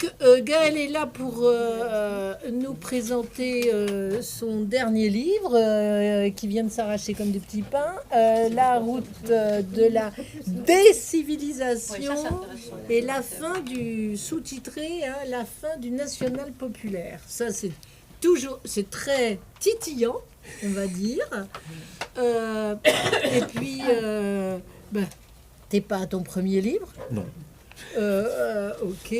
Donc, Gaël est là pour nous présenter son dernier livre qui vient de s'arracher comme des petits pains, La route de la décivilisation et la fin du sous-titré, hein, la fin du national populaire. Ça, c'est très titillant, on va dire. Et puis, t'es pas à ton premier livre. Non. Ok.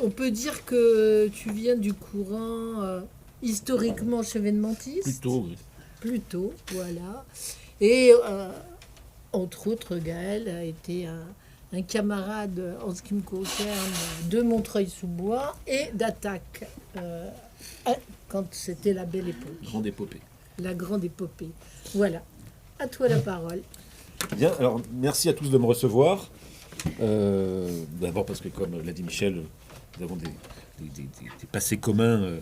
On peut dire que tu viens du courant historiquement chevènementiste. Plutôt, oui. Plutôt, voilà. Et entre autres, Gaël a été un camarade, en ce qui me concerne, de Montreuil-sous-Bois et d'Attaque, quand c'était la belle époque. Grande épopée. La grande épopée. Voilà. À toi la parole. Bien, alors merci à tous de me recevoir. D'abord parce que, comme l'a dit Michel, nous avons des passés communs.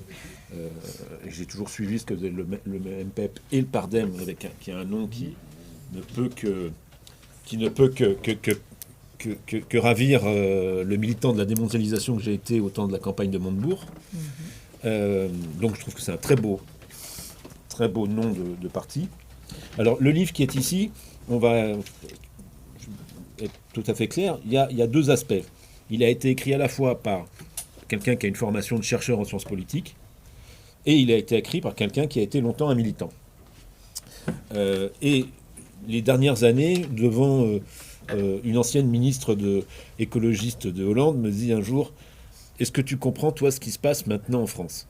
Et j'ai toujours suivi ce que faisait le MPEP et le PARDEM, qui a un nom qui ne peut que ravir le militant de la démondialisation que j'ai été au temps de la campagne de Montebourg. Donc je trouve que c'est un très beau nom de parti. Alors le livre qui est ici, on va être tout à fait clair, il y a deux aspects. Il a été écrit à la fois par quelqu'un qui a une formation de chercheur en sciences politiques, et il a été écrit par quelqu'un qui a été longtemps un militant. Et les dernières années, devant une ancienne ministre écologiste de Hollande, me dit un jour: est-ce que tu comprends, toi, ce qui se passe maintenant en France?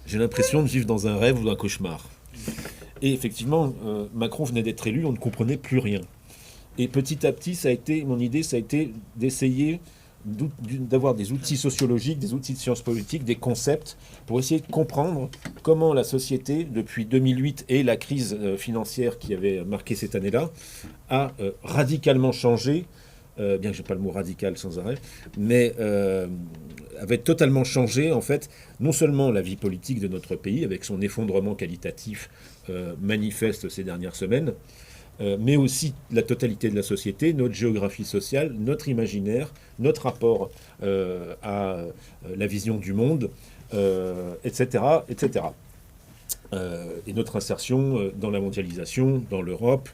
J'ai l'impression de vivre dans un rêve ou un cauchemar. Et effectivement, Macron venait d'être élu, on ne comprenait plus rien. Et petit à petit, mon idée, ça a été d'essayer d'avoir des outils sociologiques, des outils de sciences politiques, des concepts, pour essayer de comprendre comment la société, depuis 2008 et la crise financière qui avait marqué cette année-là, a radicalement changé, bien que je n'ai pas le mot radical sans arrêt, mais avait totalement changé, en fait, non seulement la vie politique de notre pays, avec son effondrement qualitatif manifeste ces dernières semaines, mais aussi la totalité de la société, notre géographie sociale, notre imaginaire, notre rapport à la vision du monde, etc., etc. Et notre insertion dans la mondialisation, dans l'Europe,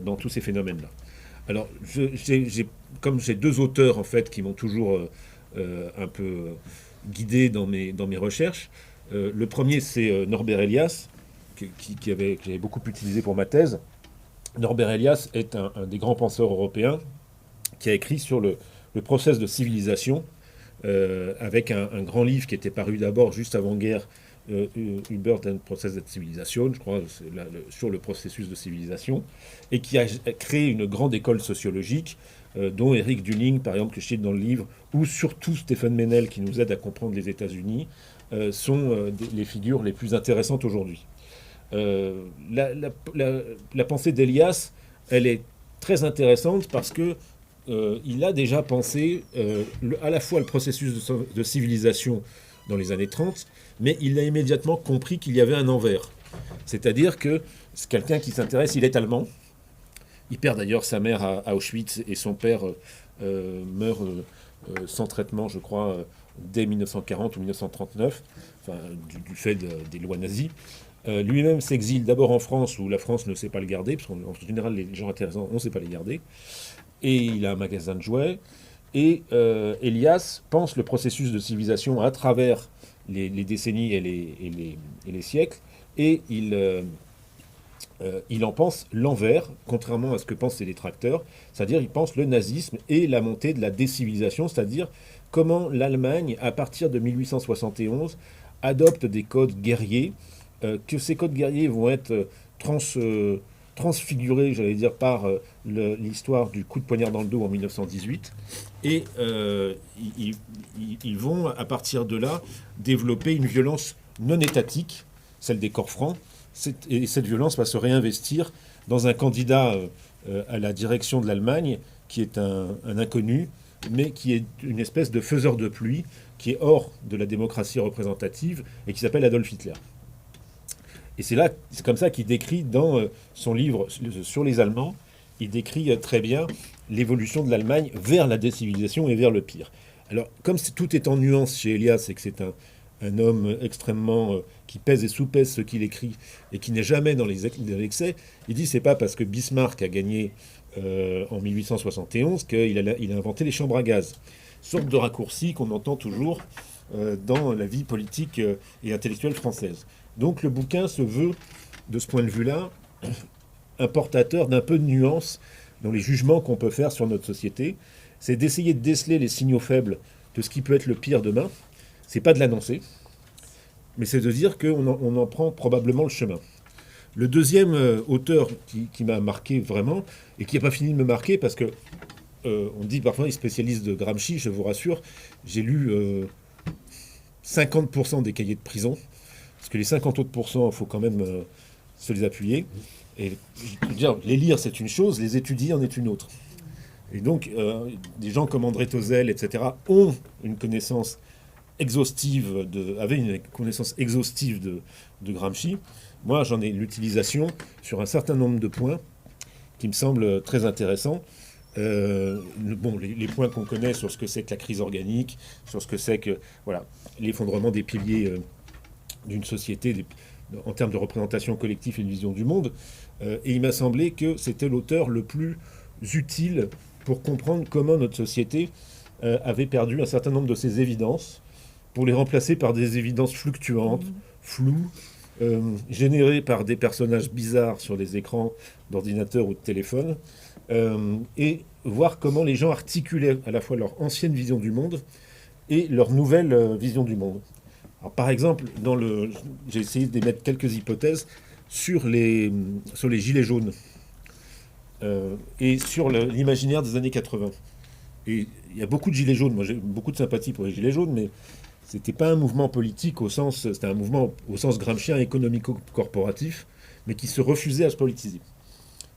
dans tous ces phénomènes-là. Alors, comme j'ai deux auteurs, en fait, qui m'ont toujours un peu guidé dans mes recherches. Le premier, c'est Norbert Elias, que j'avais beaucoup utilisé pour ma thèse. Norbert Elias est un des grands penseurs européens qui a écrit sur le process de civilisation, avec un grand livre qui était paru d'abord juste avant-guerre, Über den Prozess der Zivilisation, je crois, sur le processus de civilisation, et qui a créé une grande école sociologique, dont Eric Dulling, par exemple, que je cite dans le livre, ou surtout Stephen Meynell, qui nous aide à comprendre les États-Unis, sont les figures les plus intéressantes aujourd'hui. La pensée d'Elias, elle est très intéressante parce que il a déjà pensé à la fois le processus de civilisation dans les années 30, mais il a immédiatement compris qu'il y avait un envers. C'est-à-dire que c'est quelqu'un qui s'intéresse, il est allemand. Il perd d'ailleurs sa mère à Auschwitz et son père meurt sans traitement, je crois, dès 1940 ou 1939, enfin, du fait des lois nazies. Lui-même s'exile d'abord en France, où la France ne sait pas le garder, parce qu'en général, les gens intéressants, on ne sait pas les garder. Et il a un magasin de jouets. Et Elias pense le processus de civilisation à travers les décennies et les siècles. Et il en pense l'envers, contrairement à ce que pensent ses détracteurs. C'est-à-dire, il pense le nazisme et la montée de la décivilisation, c'est-à-dire comment l'Allemagne, à partir de 1871, adopte des codes guerriers, que ces codes guerriers vont être transfigurés, j'allais dire, par l'histoire du coup de poignard dans le dos en 1918. Et ils vont, à partir de là, développer une violence non étatique, celle des corps francs, et cette violence va se réinvestir dans un candidat à la direction de l'Allemagne, qui est un inconnu, mais qui est une espèce de faiseur de pluie, qui est hors de la démocratie représentative, et qui s'appelle Adolf Hitler. Et c'est comme ça qu'il décrit dans son livre sur les Allemands, il décrit très bien l'évolution de l'Allemagne vers la décivilisation et vers le pire. Alors, comme tout est en nuance chez Elias, et que c'est un homme extrêmement qui pèse et sous-pèse ce qu'il écrit et qui n'est jamais dans dans l'excès, il dit c'est pas parce que Bismarck a gagné en 1871 qu'il a inventé les chambres à gaz. Sorte de raccourci qu'on entend toujours dans la vie politique et intellectuelle française. Donc le bouquin se veut, de ce point de vue-là, un portateur d'un peu de nuance dans les jugements qu'on peut faire sur notre société. C'est d'essayer de déceler les signaux faibles de ce qui peut être le pire demain. C'est pas de l'annoncer, mais c'est de dire qu'on en prend probablement le chemin. Le deuxième auteur qui m'a marqué vraiment, et qui n'a pas fini de me marquer, parce que on dit parfois il est spécialiste de Gramsci, je vous rassure, j'ai lu 50% des cahiers de prison, parce que les 50 autres pourcents, il faut quand même se les appuyer. Et je veux dire, les lire, c'est une chose, les étudier en est une autre. Et donc, des gens comme André Tozzel, etc., ont une connaissance exhaustive avaient une connaissance exhaustive de Gramsci. Moi, j'en ai l'utilisation sur un certain nombre de points qui me semblent très intéressants. Les points qu'on connaît sur ce que c'est que la crise organique, sur ce que c'est que l'effondrement des piliers d'une société en termes de représentation collective et de vision du monde. Et il m'a semblé que c'était l'auteur le plus utile pour comprendre comment notre société avait perdu un certain nombre de ses évidences pour les remplacer par des évidences fluctuantes, floues, générées par des personnages bizarres sur des écrans d'ordinateur ou de téléphone, et voir comment les gens articulaient à la fois leur ancienne vision du monde et leur nouvelle vision du monde. Alors, par exemple, j'ai essayé d'émettre quelques hypothèses sur les gilets jaunes et sur l'imaginaire des années 80. Et il y a beaucoup de gilets jaunes. Moi, j'ai beaucoup de sympathie pour les gilets jaunes, mais c'était pas un mouvement politique c'était un mouvement au sens gramscien économico-corporatif, mais qui se refusait à se politiser.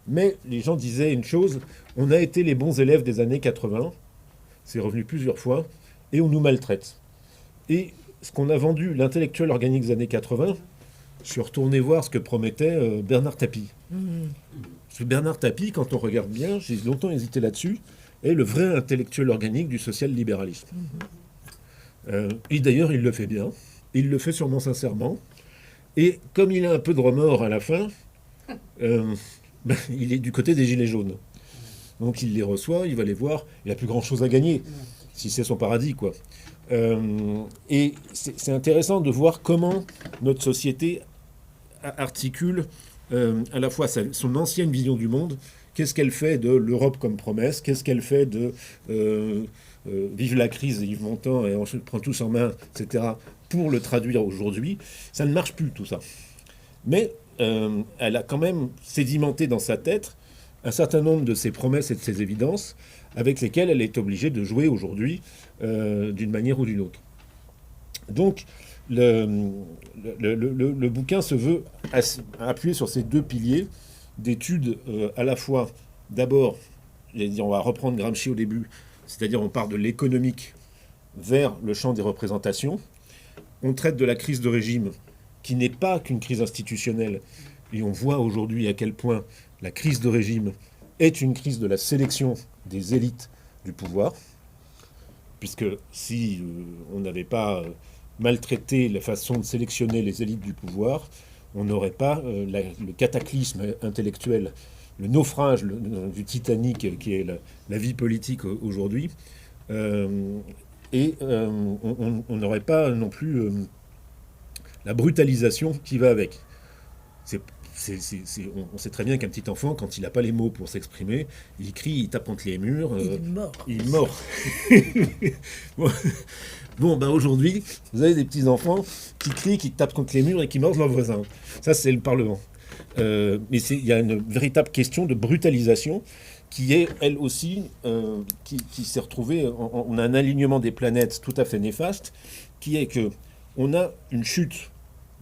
Mais les gens disaient une chose, on a été les bons élèves des années 80, c'est revenu plusieurs fois, et on nous maltraite. Et ce qu'on a vendu, l'intellectuel organique des années 80, je suis retourné voir ce que promettait Bernard Tapie. Parce que Bernard Tapie, quand on regarde bien, j'ai longtemps hésité là-dessus, est le vrai intellectuel organique du social-libéralisme. Et d'ailleurs, il le fait bien. Il le fait sûrement sincèrement. Et comme il a un peu de remords à la fin, il est du côté des gilets jaunes. Donc il les reçoit, il va les voir. Il n'a plus grand-chose à gagner, si c'est son paradis, quoi. Et c'est intéressant de voir comment notre société articule à la fois son ancienne vision du monde. Qu'est-ce qu'elle fait de l'Europe comme promesse? Qu'est-ce qu'elle fait de vive la crise, Yves Montand, et on se prend tous en main, etc., pour le traduire aujourd'hui? Ça ne marche plus, tout ça. Mais elle a quand même sédimenté dans sa tête un certain nombre de ses promesses et de ses évidences avec lesquelles elle est obligée de jouer aujourd'hui d'une manière ou d'une autre. Donc, le bouquin se veut appuyer sur ces deux piliers d'études à la fois, d'abord, on va reprendre Gramsci au début, c'est-à-dire on part de l'économique vers le champ des représentations. On traite de la crise de régime, qui n'est pas qu'une crise institutionnelle, et on voit aujourd'hui à quel point la crise de régime est une crise de la sélection des élites du pouvoir, puisque si on n'avait pas maltraité la façon de sélectionner les élites du pouvoir, on n'aurait pas le cataclysme intellectuel, le naufrage du Titanic qui est la vie politique aujourd'hui, et on n'aurait pas non plus la brutalisation qui va avec. On sait très bien qu'un petit enfant, quand il n'a pas les mots pour s'exprimer, il crie, il tape contre les murs. Il est mort. Bon, aujourd'hui, vous avez des petits-enfants qui crient, qui tapent contre les murs et qui mordent leurs voisins. Ça, c'est le Parlement. Mais il y a une véritable question de brutalisation qui est, elle aussi, qui s'est retrouvée... On a un alignement des planètes tout à fait néfaste, qui est que on a une chute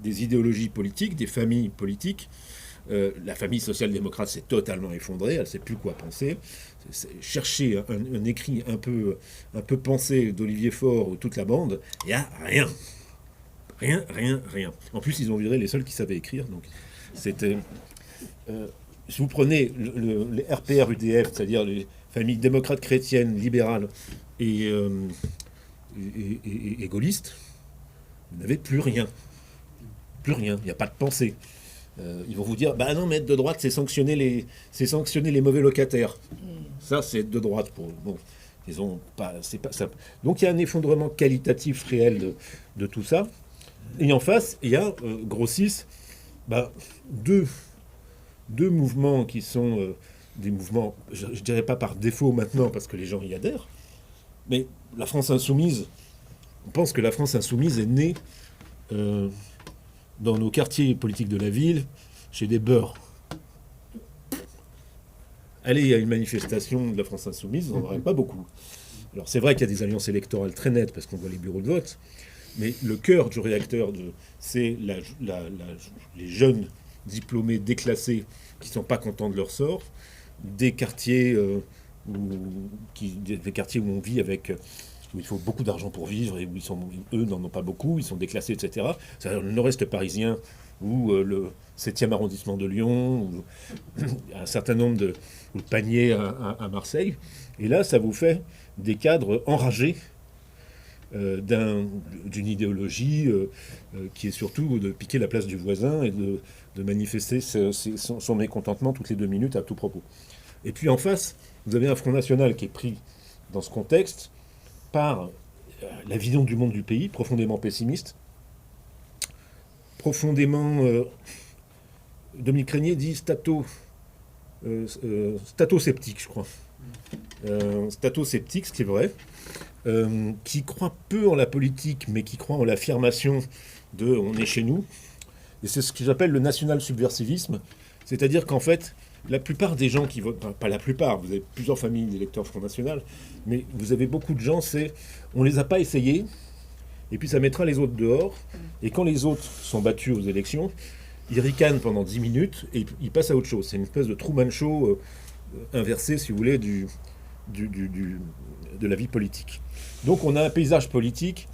des idéologies politiques, des familles politiques. La famille social-démocrate s'est totalement effondrée, elle ne sait plus quoi penser. Chercher un écrit un peu pensé d'Olivier Faure ou toute la bande, il n'y a rien. Rien. En plus, ils ont viré les seuls qui savaient écrire. Donc, c'était... si vous prenez les RPR-UDF, c'est-à-dire les familles démocrates chrétiennes, libérales, et et gaulliste, vous n'avez plus rien. Plus rien, il n'y a pas de pensée. Ils vont vous dire, bah non, mais être de droite, c'est sanctionner les mauvais locataires. Ça, c'est être de droite. Bon, ils ont pas, c'est pas ça. Donc il y a un effondrement qualitatif réel de tout ça. Et en face, il y a grossissent deux mouvements qui sont des mouvements, je dirais pas par défaut maintenant, parce que les gens y adhèrent, mais la France insoumise, on pense que la France insoumise est née dans nos quartiers politiques de la ville, chez des beurs. Allez à une manifestation de la France insoumise, on n'en aurait pas beaucoup. Alors c'est vrai qu'il y a des alliances électorales très nettes, parce qu'on voit les bureaux de vote, mais le cœur du réacteur, c'est les jeunes diplômés déclassés qui ne sont pas contents de leur sort, des quartiers, des quartiers où on vit où il faut beaucoup d'argent pour vivre et où eux n'en ont pas beaucoup, ils sont déclassés, etc. C'est-à-dire le nord-est parisien ou le 7e arrondissement de Lyon, ou un certain nombre de paniers à Marseille. Et là, ça vous fait des cadres enragés d'une idéologie qui est surtout de piquer la place du voisin et de manifester son mécontentement toutes les 2 minutes à tout propos. Et puis en face, vous avez un Front National qui est pris dans ce contexte par la vision du monde du pays, profondément pessimiste, profondément... Dominique Régnier dit stato-sceptique, je crois. Stato-sceptique, ce qui est vrai, qui croit peu en la politique, mais qui croit en l'affirmation de « on est chez nous ». Et c'est ce que j'appelle le national-subversivisme, c'est-à-dire qu'en fait, la plupart des gens qui votent, pas la plupart, vous avez plusieurs familles d'électeurs Front National, mais vous avez beaucoup de gens, on les a pas essayés, et puis ça mettra les autres dehors, et quand les autres sont battus aux élections, ils ricanent pendant 10 minutes, et ils passent à autre chose. C'est une espèce de Truman Show inversé, si vous voulez, de la vie politique. Donc on a un paysage politique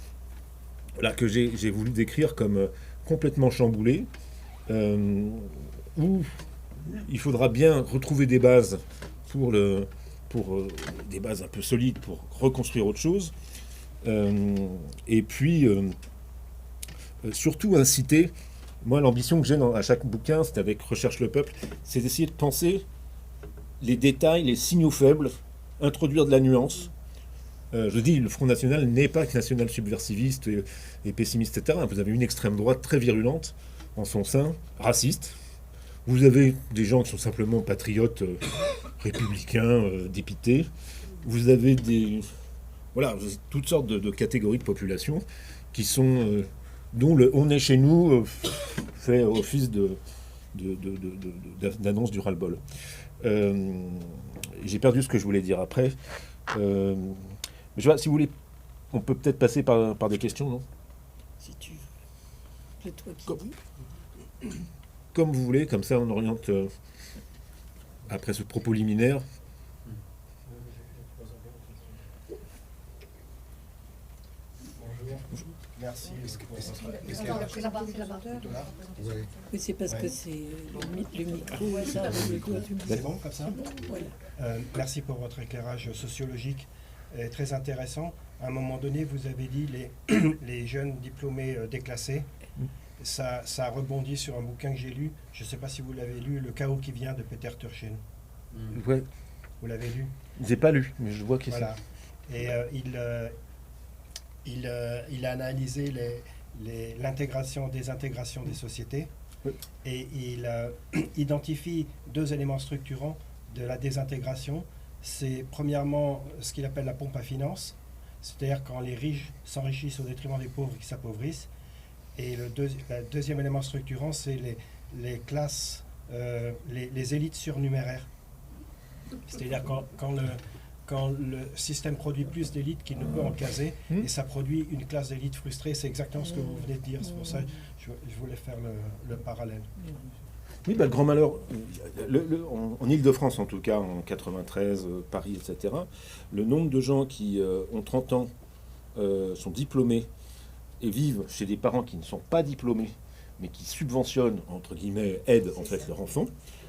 là, que j'ai voulu décrire comme complètement chamboulé, où il faudra bien retrouver des bases pour des bases un peu solides pour reconstruire autre chose, et puis surtout inciter. Moi, l'ambition que j'ai à chaque bouquin, c'est avec Recherche le peuple, c'est d'essayer de penser les détails, les signaux faibles, introduire de la nuance. Je dis, le Front National n'est pas national subversiviste et pessimiste, etc. Vous avez une extrême droite très virulente en son sein, raciste. Vous avez des gens qui sont simplement patriotes, républicains, dépités. Vous avez toutes sortes de catégories de population qui sont... dont le « on est chez nous » fait office d'annonce du ras-le-bol. J'ai perdu ce que je voulais dire après. Mais je vois, si vous voulez, on peut peut-être passer par des questions, non ? Si tu veux. C'est toi qui dis. Comme vous voulez, comme ça on oriente après ce propos liminaire. Merci. Oui, c'est parce que c'est le micro. Ça, C'est bon comme ça ? Voilà. Merci pour votre éclairage sociologique très intéressant. À un moment donné, vous avez dit les jeunes diplômés déclassés. Ça rebondit sur un bouquin que j'ai lu. Je ne sais pas si vous l'avez lu, Le chaos qui vient de Peter Turchin. Ouais. Vous l'avez lu ? J'ai pas lu, mais je vois qu'il voilà. Et il a analysé l'intégration, désintégration des sociétés. Oui. Et il identifie 2 éléments structurants de la désintégration. C'est premièrement ce qu'il appelle la pompe à finances, c'est-à-dire quand les riches s'enrichissent au détriment des pauvres qui s'appauvrissent. Et le deuxième élément structurant, c'est les classes, les élites surnuméraires. C'est-à-dire quand le système produit plus d'élites qu'il ne peut en caser, et ça produit une classe d'élite frustrée. C'est exactement ce que vous venez de dire. C'est pour ça que je voulais faire le parallèle. Oui, le grand malheur, en Ile-de-France en tout cas, en 93, Paris, etc., le nombre de gens qui ont 30 ans, sont diplômés et vivent chez des parents qui ne sont pas diplômés, mais qui subventionnent, entre guillemets, aident en fait leur enfant,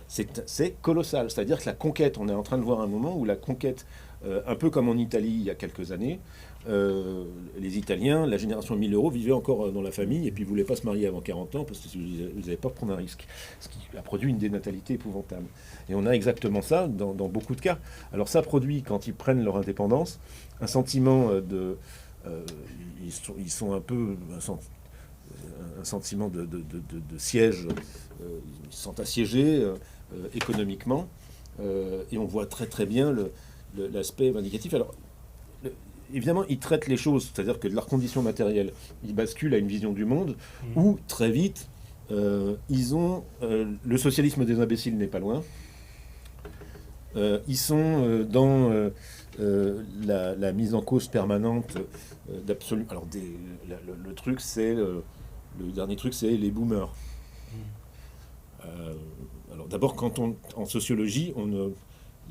c'est colossal. C'est-à-dire que la conquête, on est en train de voir un moment où la conquête, un peu comme en Italie il y a quelques années, les Italiens, la génération 1000 euros, vivaient encore dans la famille et puis ne voulaient pas se marier avant 40 ans parce que vous n'avez pas prendre un risque. Ce qui a produit une dénatalité épouvantable. Et on a exactement ça dans beaucoup de cas. Alors ça produit, quand ils prennent leur indépendance, un sentiment ils sont un peu... un sentiment de siège, ils se sentent assiégés économiquement, et on voit très très bien l'aspect vindicatif. Alors, évidemment, ils traitent les choses, c'est-à-dire que de leurs conditions matérielles, ils basculent à une vision du monde où, très vite, ils ont... le socialisme des imbéciles n'est pas loin. Ils sont dans la mise en cause permanente d'absolu... Alors, le truc, c'est... le dernier truc, c'est les boomers. Alors, d'abord, en sociologie,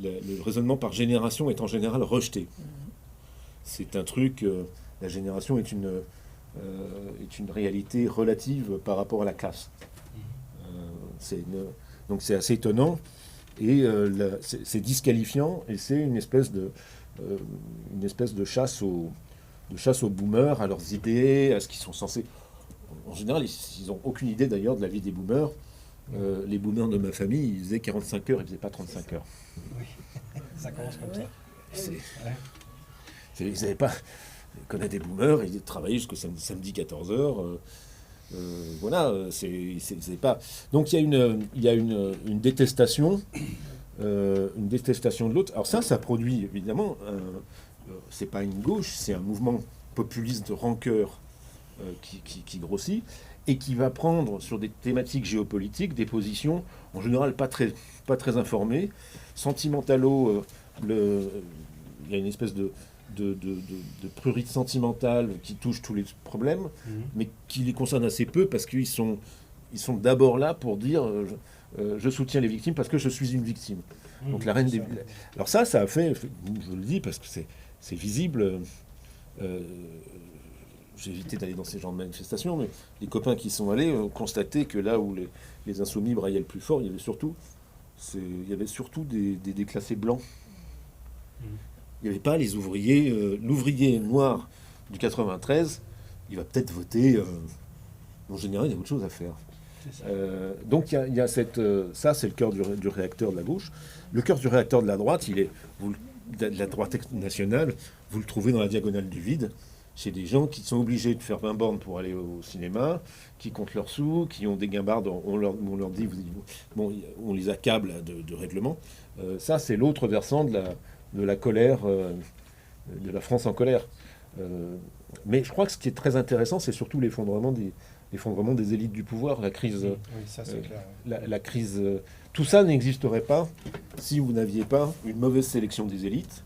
le raisonnement par génération est en général rejeté. C'est un truc, la génération est une réalité relative par rapport à la classe. Donc c'est assez étonnant, et c'est disqualifiant, et c'est une espèce de chasse aux boomers, à leurs idées, à ce qu'ils sont censés... En général, ils n'ont aucune idée d'ailleurs de la vie des boomers. Les boomers de ma famille, ils faisaient 45 heures, ils ne faisaient pas 35 heures. Oui, ça commence comme ça. Ils n'avaient pas... Ils connaissent des boomers, ils travaillaient jusqu'au samedi 14h. Voilà, c'est pas... Donc il y a une détestation, de l'autre. Alors ça produit évidemment... c'est pas une gauche, c'est un mouvement populiste de rancœur qui grossit, et qui va prendre sur des thématiques géopolitiques des positions en général pas très informées, sentimentalo. Il y a une espèce de prurite sentimentale qui touche tous les problèmes, mais qui les concerne assez peu parce qu'ils sont d'abord là pour dire je soutiens les victimes parce que je suis une victime. Donc la reine des... Alors ça a fait, je le dis parce que c'est visible. J'ai évité d'aller dans ces genres de manifestations, mais les copains qui sont allés ont constaté que là où les insoumis braillaient le plus fort, il y avait surtout des déclassés blancs. Il n'y avait pas les ouvriers. L'ouvrier noir du 93, il va peut-être voter. En général, il y a autre chose à faire. Donc il y a cette... ça, c'est le cœur du réacteur de la gauche. Le cœur du réacteur de la droite, de la droite nationale, vous le trouvez dans la diagonale du vide. Chez des gens qui sont obligés de faire 20 bornes pour aller au cinéma, qui comptent leurs sous, qui ont des guimbardes, on leur dit, bon, on les accable de règlements. Ça, c'est l'autre versant de la colère, de la France en colère. Mais je crois que ce qui est très intéressant, c'est surtout l'effondrement des élites du pouvoir, la crise. Oui, ça c'est clair. La crise. Tout ça n'existerait pas si vous n'aviez pas une mauvaise sélection des élites.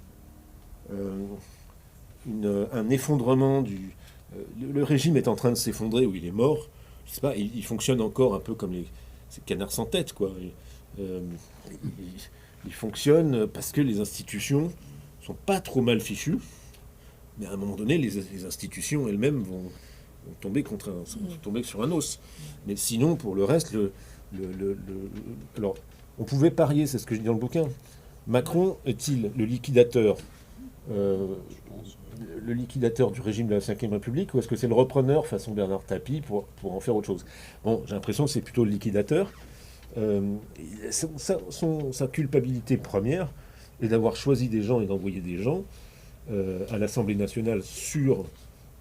Un effondrement le régime est en train de s'effondrer, ou il est mort, je sais pas, il fonctionne encore un peu comme ces canards sans tête, quoi. Il fonctionne parce que les institutions sont pas trop mal fichues, mais à un moment donné, les institutions elles-mêmes vont tomber tomber sur un os. Mais sinon, pour le reste, alors, on pouvait parier, c'est ce que je dis dans le bouquin. Macron est-il le liquidateur du régime de la Ve République, ou est-ce que c'est le repreneur façon Bernard Tapie pour en faire autre chose? Bon, j'ai l'impression que c'est plutôt le liquidateur. Sa culpabilité première est d'avoir choisi des gens et d'envoyer des gens à l'Assemblée nationale sur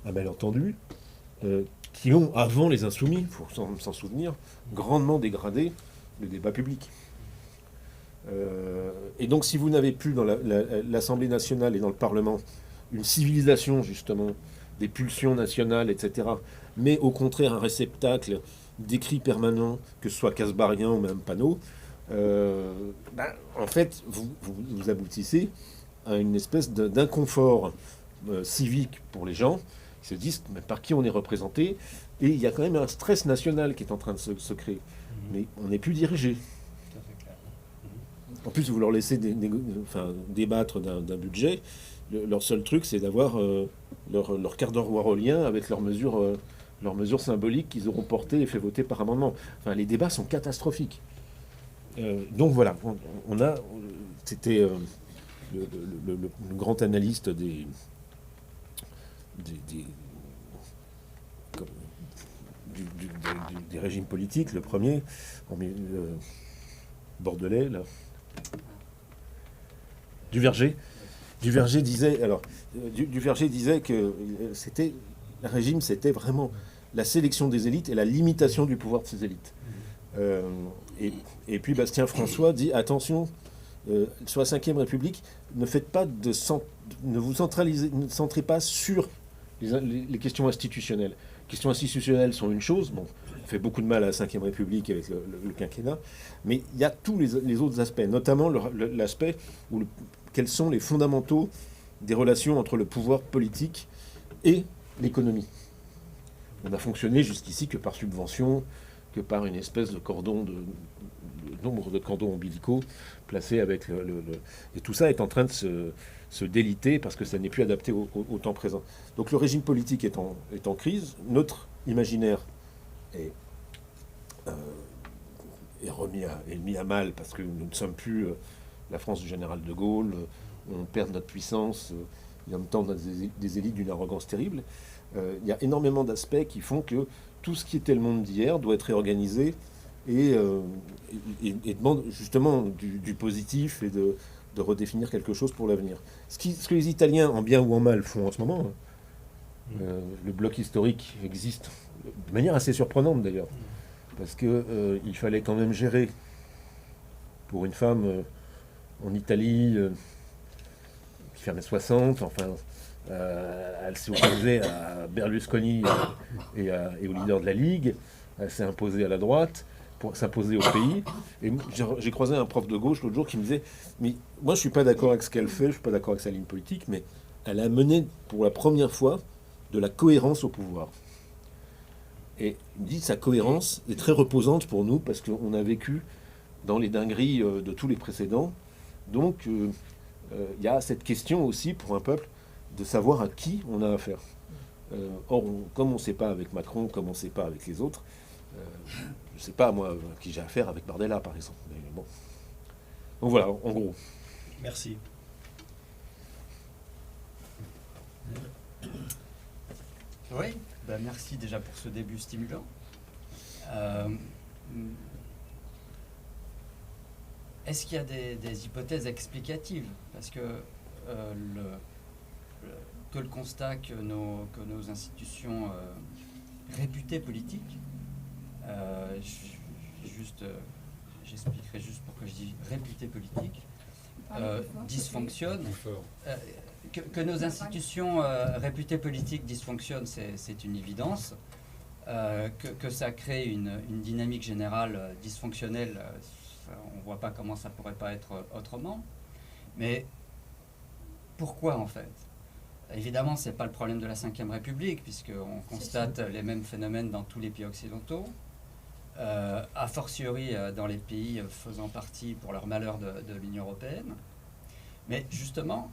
un malentendu qui ont, avant les Insoumis, il faut s'en souvenir, grandement dégradé le débat public. Et donc si vous n'avez plus dans l'Assemblée nationale et dans le Parlement une civilisation justement des pulsions nationales, etc., mais au contraire un réceptacle d'écrits permanents, que ce soit Casbarian ou même Panot, en fait vous aboutissez à une espèce d'inconfort civique pour les gens. Ils se disent mais par qui on est représenté, et il y a quand même un stress national qui est en train de se créer. Mais on n'est plus dirigé. En plus, vous leur laissez débattre d'un budget. Leur seul truc, c'est d'avoir leur quart d'heure warolien avec leurs mesures symboliques qu'ils auront portées et fait voter par amendement. Enfin, les débats sont catastrophiques. Donc voilà, c'était le grand analyste comme des régimes politiques. Le premier, bordelais, là, Duverger. Duverger disait, Duverger disait que le régime, c'était vraiment la sélection des élites et la limitation du pouvoir de ces élites. Et puis Bastien François dit attention, sur la Ve République, ne vous centrez pas sur les questions institutionnelles. Les questions institutionnelles sont une chose, bon, ça fait beaucoup de mal à la Ve République avec le quinquennat, mais il y a tous les autres aspects, notamment l'aspect où quels sont les fondamentaux des relations entre le pouvoir politique et l'économie. On a fonctionné jusqu'ici que par subvention, que par une espèce de cordon, de nombre de cordons ombilicaux placés avec et tout ça est en train de se déliter parce que ça n'est plus adapté au temps présent. Donc le régime politique est en crise, notre imaginaire est mis à mal parce que nous ne sommes plus la France du général de Gaulle, on perd notre puissance, et en même temps on a des élites d'une arrogance terrible. Il y a énormément d'aspects qui font que tout ce qui était le monde d'hier doit être réorganisé et demande justement du positif et de redéfinir quelque chose pour l'avenir. Ce que les Italiens, en bien ou en mal, font en ce moment, le bloc historique existe de manière assez surprenante d'ailleurs, parce qu'il fallait quand même gérer pour une femme en Italie qui fait 1m60, enfin, elle s'est opposée à Berlusconi et au leader de la Ligue, elle s'est imposée à la droite pour s'imposer au pays. Et j'ai croisé un prof de gauche l'autre jour qui me disait « Mais moi, je ne suis pas d'accord avec ce qu'elle fait, je ne suis pas d'accord avec sa ligne politique, mais elle a mené pour la première fois de la cohérence au pouvoir. » Et il me dit « Sa cohérence est très reposante pour nous parce qu'on a vécu dans les dingueries de tous les précédents. Donc, il y a cette question aussi pour un peuple de savoir à qui on a affaire. Or, comme on ne sait pas avec Macron, comme on ne sait pas avec les autres, je ne sais pas, moi, à qui j'ai affaire avec Bardella, par exemple. Mais bon. Donc voilà, en gros. Merci. Oui, merci déjà pour ce début stimulant. Est-ce qu'il y a des hypothèses explicatives? Parce que le constat que nos institutions réputées politiques, j'expliquerai juste pourquoi je dis réputées politiques, dysfonctionnent. Que nos institutions réputées politiques dysfonctionnent, c'est une évidence. Que ça crée une dynamique générale dysfonctionnelle, on ne voit pas comment ça pourrait pas être autrement. Mais pourquoi en fait? Évidemment, ce n'est pas le problème de la Ve République, puisqu'on constate les mêmes phénomènes dans tous les pays occidentaux, a fortiori dans les pays faisant partie, pour leur malheur, de l'Union européenne. Mais justement,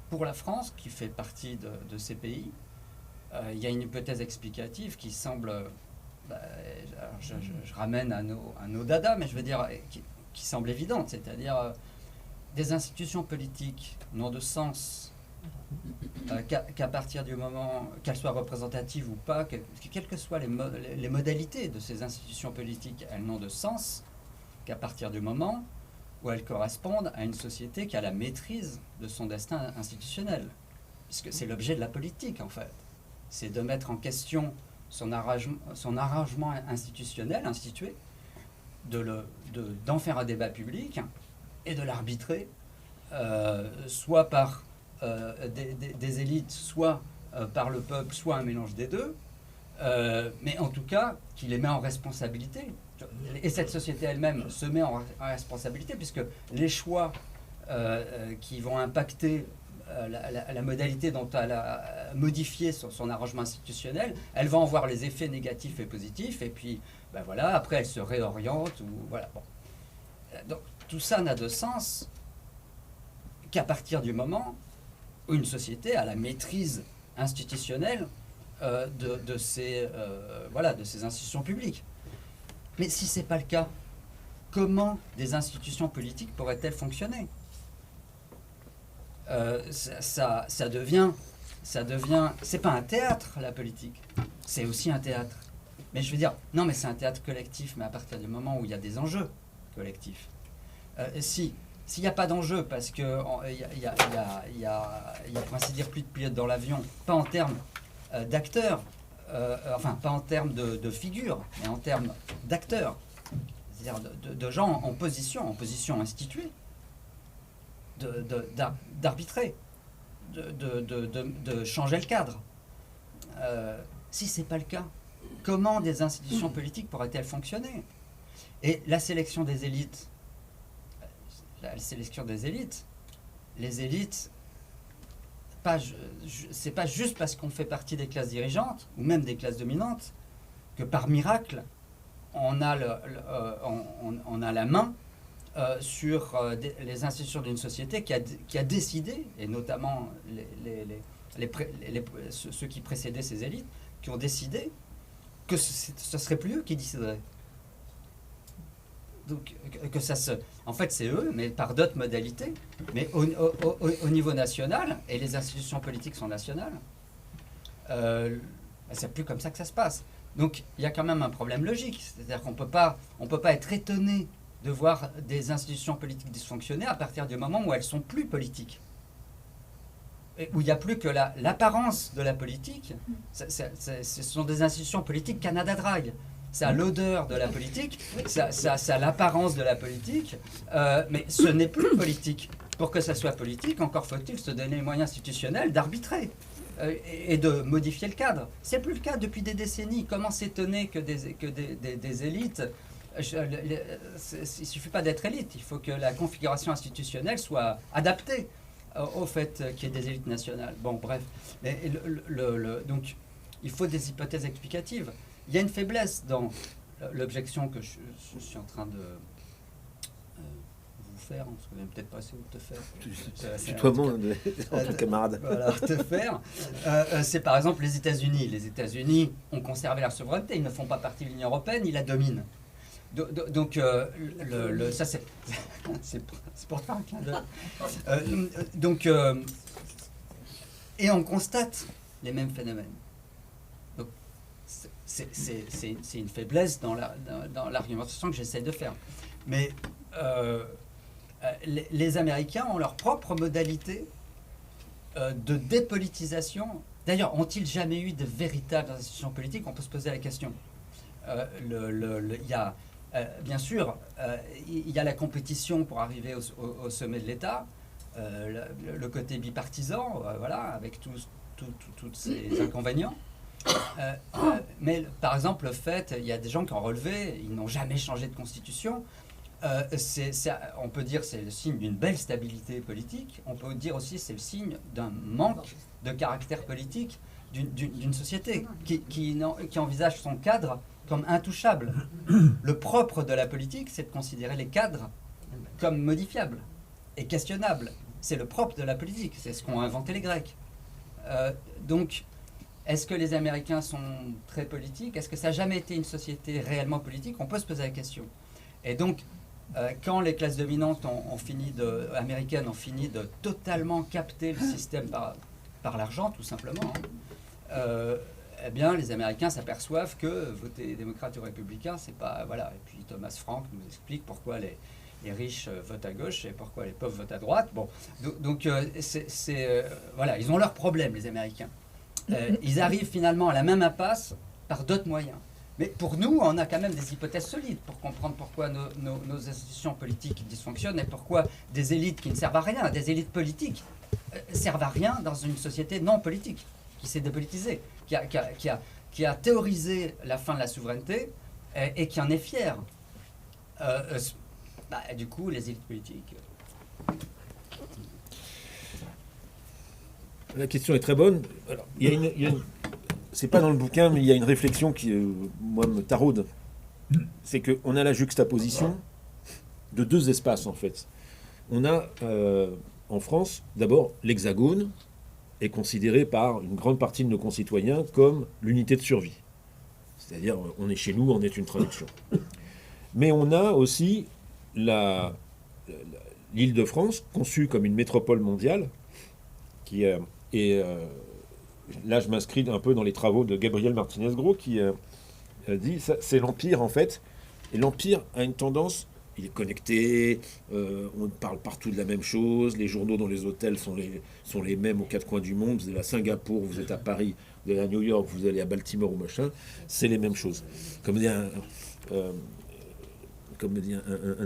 pour la France, qui fait partie de ces pays, il y a une hypothèse explicative qui semble, je ramène à nos dadas, mais je veux dire, qui semble évidente, c'est-à-dire des institutions politiques n'ont de sens qu'à partir du moment, qu'elles soient représentatives ou pas, quelles que soient les modalités de ces institutions politiques, elles n'ont de sens qu'à partir du moment où elles correspondent à une société qui a la maîtrise de son destin institutionnel. Puisque c'est l'objet de la politique, en fait. C'est de mettre en question son arrangement institutionnel, institué, d'en faire un débat public et de l'arbitrer, soit par des élites, soit par le peuple, soit un mélange des deux, mais en tout cas, qui les met en responsabilité. Et cette société elle-même se met en responsabilité, puisque les choix qui vont impacter la modalité dont elle a modifié son arrangement institutionnel, elle va en voir les effets négatifs et positifs, et puis ben voilà, après elle se réoriente. Voilà, bon. Donc tout ça n'a de sens qu'à partir du moment où une société a la maîtrise institutionnelle de ces institutions publiques. Mais si ce n'est pas le cas, comment des institutions politiques pourraient-elles fonctionner? Ça devient ça devient... C'est pas un théâtre, la politique. C'est aussi un théâtre. Mais je veux dire, non, mais c'est un théâtre collectif, mais à partir du moment où il y a des enjeux collectifs. S'il n'y a pas d'enjeu, parce qu'il y a, pour ainsi dire, plus de pilotes dans l'avion, pas en termes d'acteurs, enfin, pas en termes de figures, mais en termes d'acteurs, c'est-à-dire de gens en position instituée, d'arbitrer, de changer le cadre. Si ce n'est pas le cas, comment des institutions politiques pourraient-elles fonctionner? Et la sélection des élites, les élites, c'est pas juste parce qu'on fait partie des classes dirigeantes, ou même des classes dominantes, que par miracle, on a la main sur les institutions d'une société qui a décidé, et notamment ceux qui précédaient ces élites, qui ont décidé que ce serait plus eux qui décideraient. Donc, en fait, c'est eux, mais par d'autres modalités. Mais au niveau national, et les institutions politiques sont nationales, c'est plus comme ça que ça se passe. Donc, il y a quand même un problème logique. C'est-à-dire qu'on peut pas être étonné de voir des institutions politiques dysfonctionner à partir du moment où elles sont plus politiques. Et où il n'y a plus que l'apparence de la politique. Ce sont des institutions politiques Canada Dry. Ça a l'odeur de la politique, ça a l'apparence de la politique, mais ce n'est plus politique. Pour que ça soit politique, encore faut-il se donner les moyens institutionnels d'arbitrer et de modifier le cadre. C'est plus le cas depuis des décennies. Comment s'étonner que des élites... Il ne suffit pas d'être élite, il faut que la configuration institutionnelle soit adaptée au fait qu'il y ait des élites nationales. Bon, bref. Mais donc, il faut des hypothèses explicatives. Il y a une faiblesse dans l'objection que je suis en train de vous faire, parce que je n'ai peut-être pas assez de te faire. Tutoiement en tant que camarade. Voilà, te faire. C'est par exemple les États-Unis. Les États-Unis ont conservé leur souveraineté, ils ne font pas partie de l'Union européenne, ils la dominent. Donc, ça c'est pour te faire un clin d'œil. Donc, et on constate les mêmes phénomènes. Donc, c'est une faiblesse dans l'argumentation que j'essaie de faire. Mais les Américains ont leur propre modalité de dépolitisation. D'ailleurs, ont-ils jamais eu de véritables institutions politiques? On peut se poser la question. Il y a, bien sûr, il y a la compétition pour arriver au sommet de l'État, le côté bipartisan, voilà, avec tous ces inconvénients. Mais par exemple, le fait, il y a des gens qui ont relevé, ils n'ont jamais changé de constitution. On peut dire c'est le signe d'une belle stabilité politique. On peut dire aussi c'est le signe d'un manque de caractère politique d'une société qui envisage son cadre comme intouchable. Le propre de la politique, c'est de considérer les cadres comme modifiables et questionnables. C'est le propre de la politique. C'est ce qu'ont inventé les Grecs. Donc, est-ce que les Américains sont très politiques? Est-ce que ça n'a jamais été une société réellement politique? On peut se poser la question. Et donc, quand les classes dominantes américaines ont fini de totalement capter le système par l'argent, tout simplement, eh bien, les Américains s'aperçoivent que voter démocrate ou républicain, c'est pas... Voilà. Et puis Thomas Frank nous explique pourquoi les riches votent à gauche et pourquoi les pauvres votent à droite. Bon, donc voilà, ils ont leurs problèmes, les Américains. Ils arrivent finalement à la même impasse par d'autres moyens. Mais pour nous, on a quand même des hypothèses solides pour comprendre pourquoi nos institutions politiques dysfonctionnent et pourquoi des élites qui ne servent à rien, des élites politiques, servent à rien dans une société non politique, qui s'est dépolitisée, qui a théorisé la fin de la souveraineté et qui en est fière. Du coup, les élites politiques... La question est très bonne. Alors, c'est pas dans le bouquin, mais il y a une réflexion qui, moi, me taraude. C'est qu'on a la juxtaposition de deux espaces, en fait. On a, en France, d'abord, l'Hexagone est considéré par une grande partie de nos concitoyens comme l'unité de survie. C'est-à-dire, on est chez nous, on est une traduction. Mais on a aussi l'Île-de-France, conçue comme une métropole mondiale, qui est là je m'inscris un peu dans les travaux de Gabriel Martinez-Gros qui a dit, ça, c'est l'Empire en fait, et l'Empire a une tendance, il est connecté, on parle partout de la même chose, les journaux dans les hôtels sont les mêmes aux quatre coins du monde, vous êtes à Singapour, vous êtes à Paris, vous allez à New York, vous allez à Baltimore ou machin, c'est les mêmes choses. Comme dit un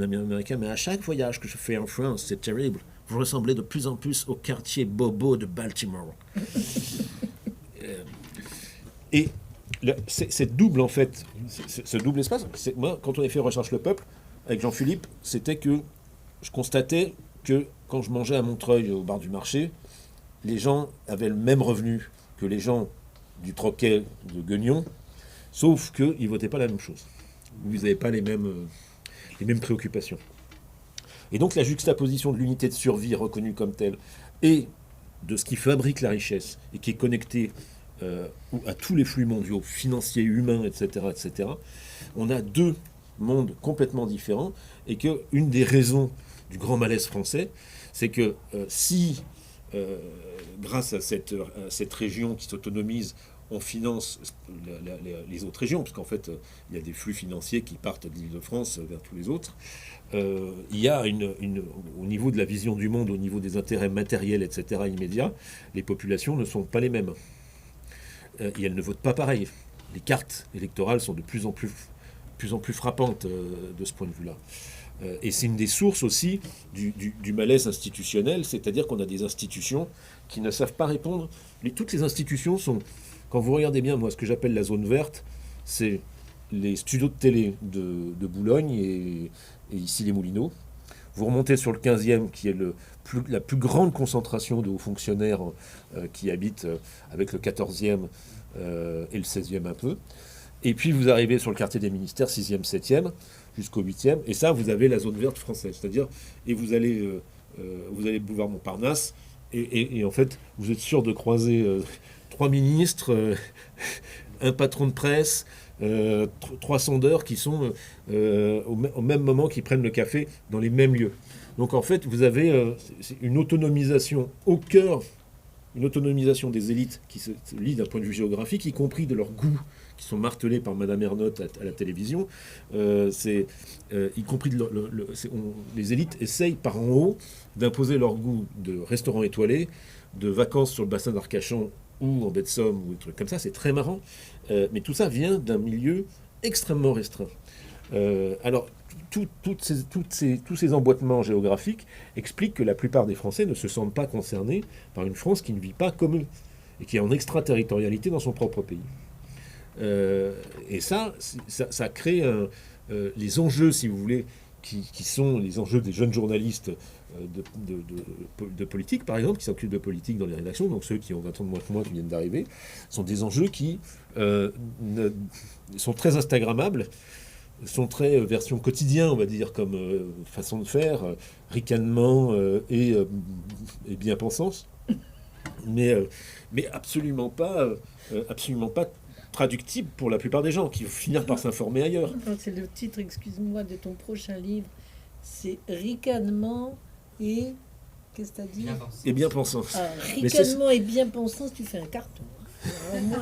Américain, mais à chaque voyage que je fais en France, c'est terrible. Vous ressemblez de plus en plus au quartier bobo de Baltimore. Et c'est double, en fait, ce double espace. Moi, quand on a fait Recherche le Peuple, avec Jean-Philippe, c'était que je constatais que quand je mangeais à Montreuil, au bar du marché, les gens avaient le même revenu que les gens du Troquet de Guignon, sauf qu'ils ne votaient pas la même chose. Vous n'avez pas les mêmes préoccupations. Et donc la juxtaposition de l'unité de survie reconnue comme telle et de ce qui fabrique la richesse et qui est connecté à tous les flux mondiaux, financiers, humains, etc., etc., on a deux mondes complètement différents et qu'une des raisons du grand malaise français, c'est que si, grâce à cette région qui s'autonomise, on finance les autres régions, parce qu'en fait, il y a des flux financiers qui partent de l'Île-de-France vers tous les autres. Il y a au niveau de la vision du monde, au niveau des intérêts matériels, etc., immédiats, les populations ne sont pas les mêmes. Et elles ne votent pas pareil. Les cartes électorales sont de plus en plus frappantes de ce point de vue-là. Et c'est une des sources aussi du malaise institutionnel, c'est-à-dire qu'on a des institutions qui ne savent pas répondre. Toutes les institutions sont... Quand vous regardez bien, moi, ce que j'appelle la zone verte, c'est les studios de télé de Boulogne et ici les Moulineaux. Vous remontez sur le 15e, qui est la plus grande concentration de hauts fonctionnaires qui habitent avec le 14e et le 16e un peu. Et puis vous arrivez sur le quartier des ministères, 6e, 7e, jusqu'au 8e. Et ça, vous avez la zone verte française. C'est-à-dire, et vous allez boulevard Montparnasse, et en fait, vous êtes sûr de croiser... 3 ministres, un patron de presse, 3 sondeurs qui sont au même moment qui prennent le café dans les mêmes lieux. Donc en fait, vous avez une autonomisation au cœur, une autonomisation des élites qui se lie d'un point de vue géographique, y compris de leurs goûts qui sont martelés par Madame Ernotte à la télévision. Y compris les élites essayent par en haut d'imposer leur goût de restaurants étoilés, de vacances sur le bassin d'Arcachon ou en baie de Somme, ou des trucs comme ça, c'est très marrant. Mais tout ça vient d'un milieu extrêmement restreint. Alors, tous ces emboîtements géographiques expliquent que la plupart des Français ne se sentent pas concernés par une France qui ne vit pas comme eux, et qui est en extraterritorialité dans son propre pays. Et ça crée les enjeux, si vous voulez, qui sont les enjeux des jeunes journalistes de politique, par exemple, qui s'occupent de politique dans les rédactions, donc ceux qui ont 20 ans de moins que moi qui viennent d'arriver, sont des enjeux qui sont très instagrammables, sont très version quotidien, on va dire, comme façon de faire, ricanement et bien-pensance, mais absolument pas traductible pour la plupart des gens, qui vont finir par s'informer ailleurs. C'est le titre, excuse-moi, de ton prochain livre. C'est ricanement et... Qu'est-ce que tu as dit? Et bien-pensance. Ricanement et bien-pensance, tu fais un carton. Alors moi,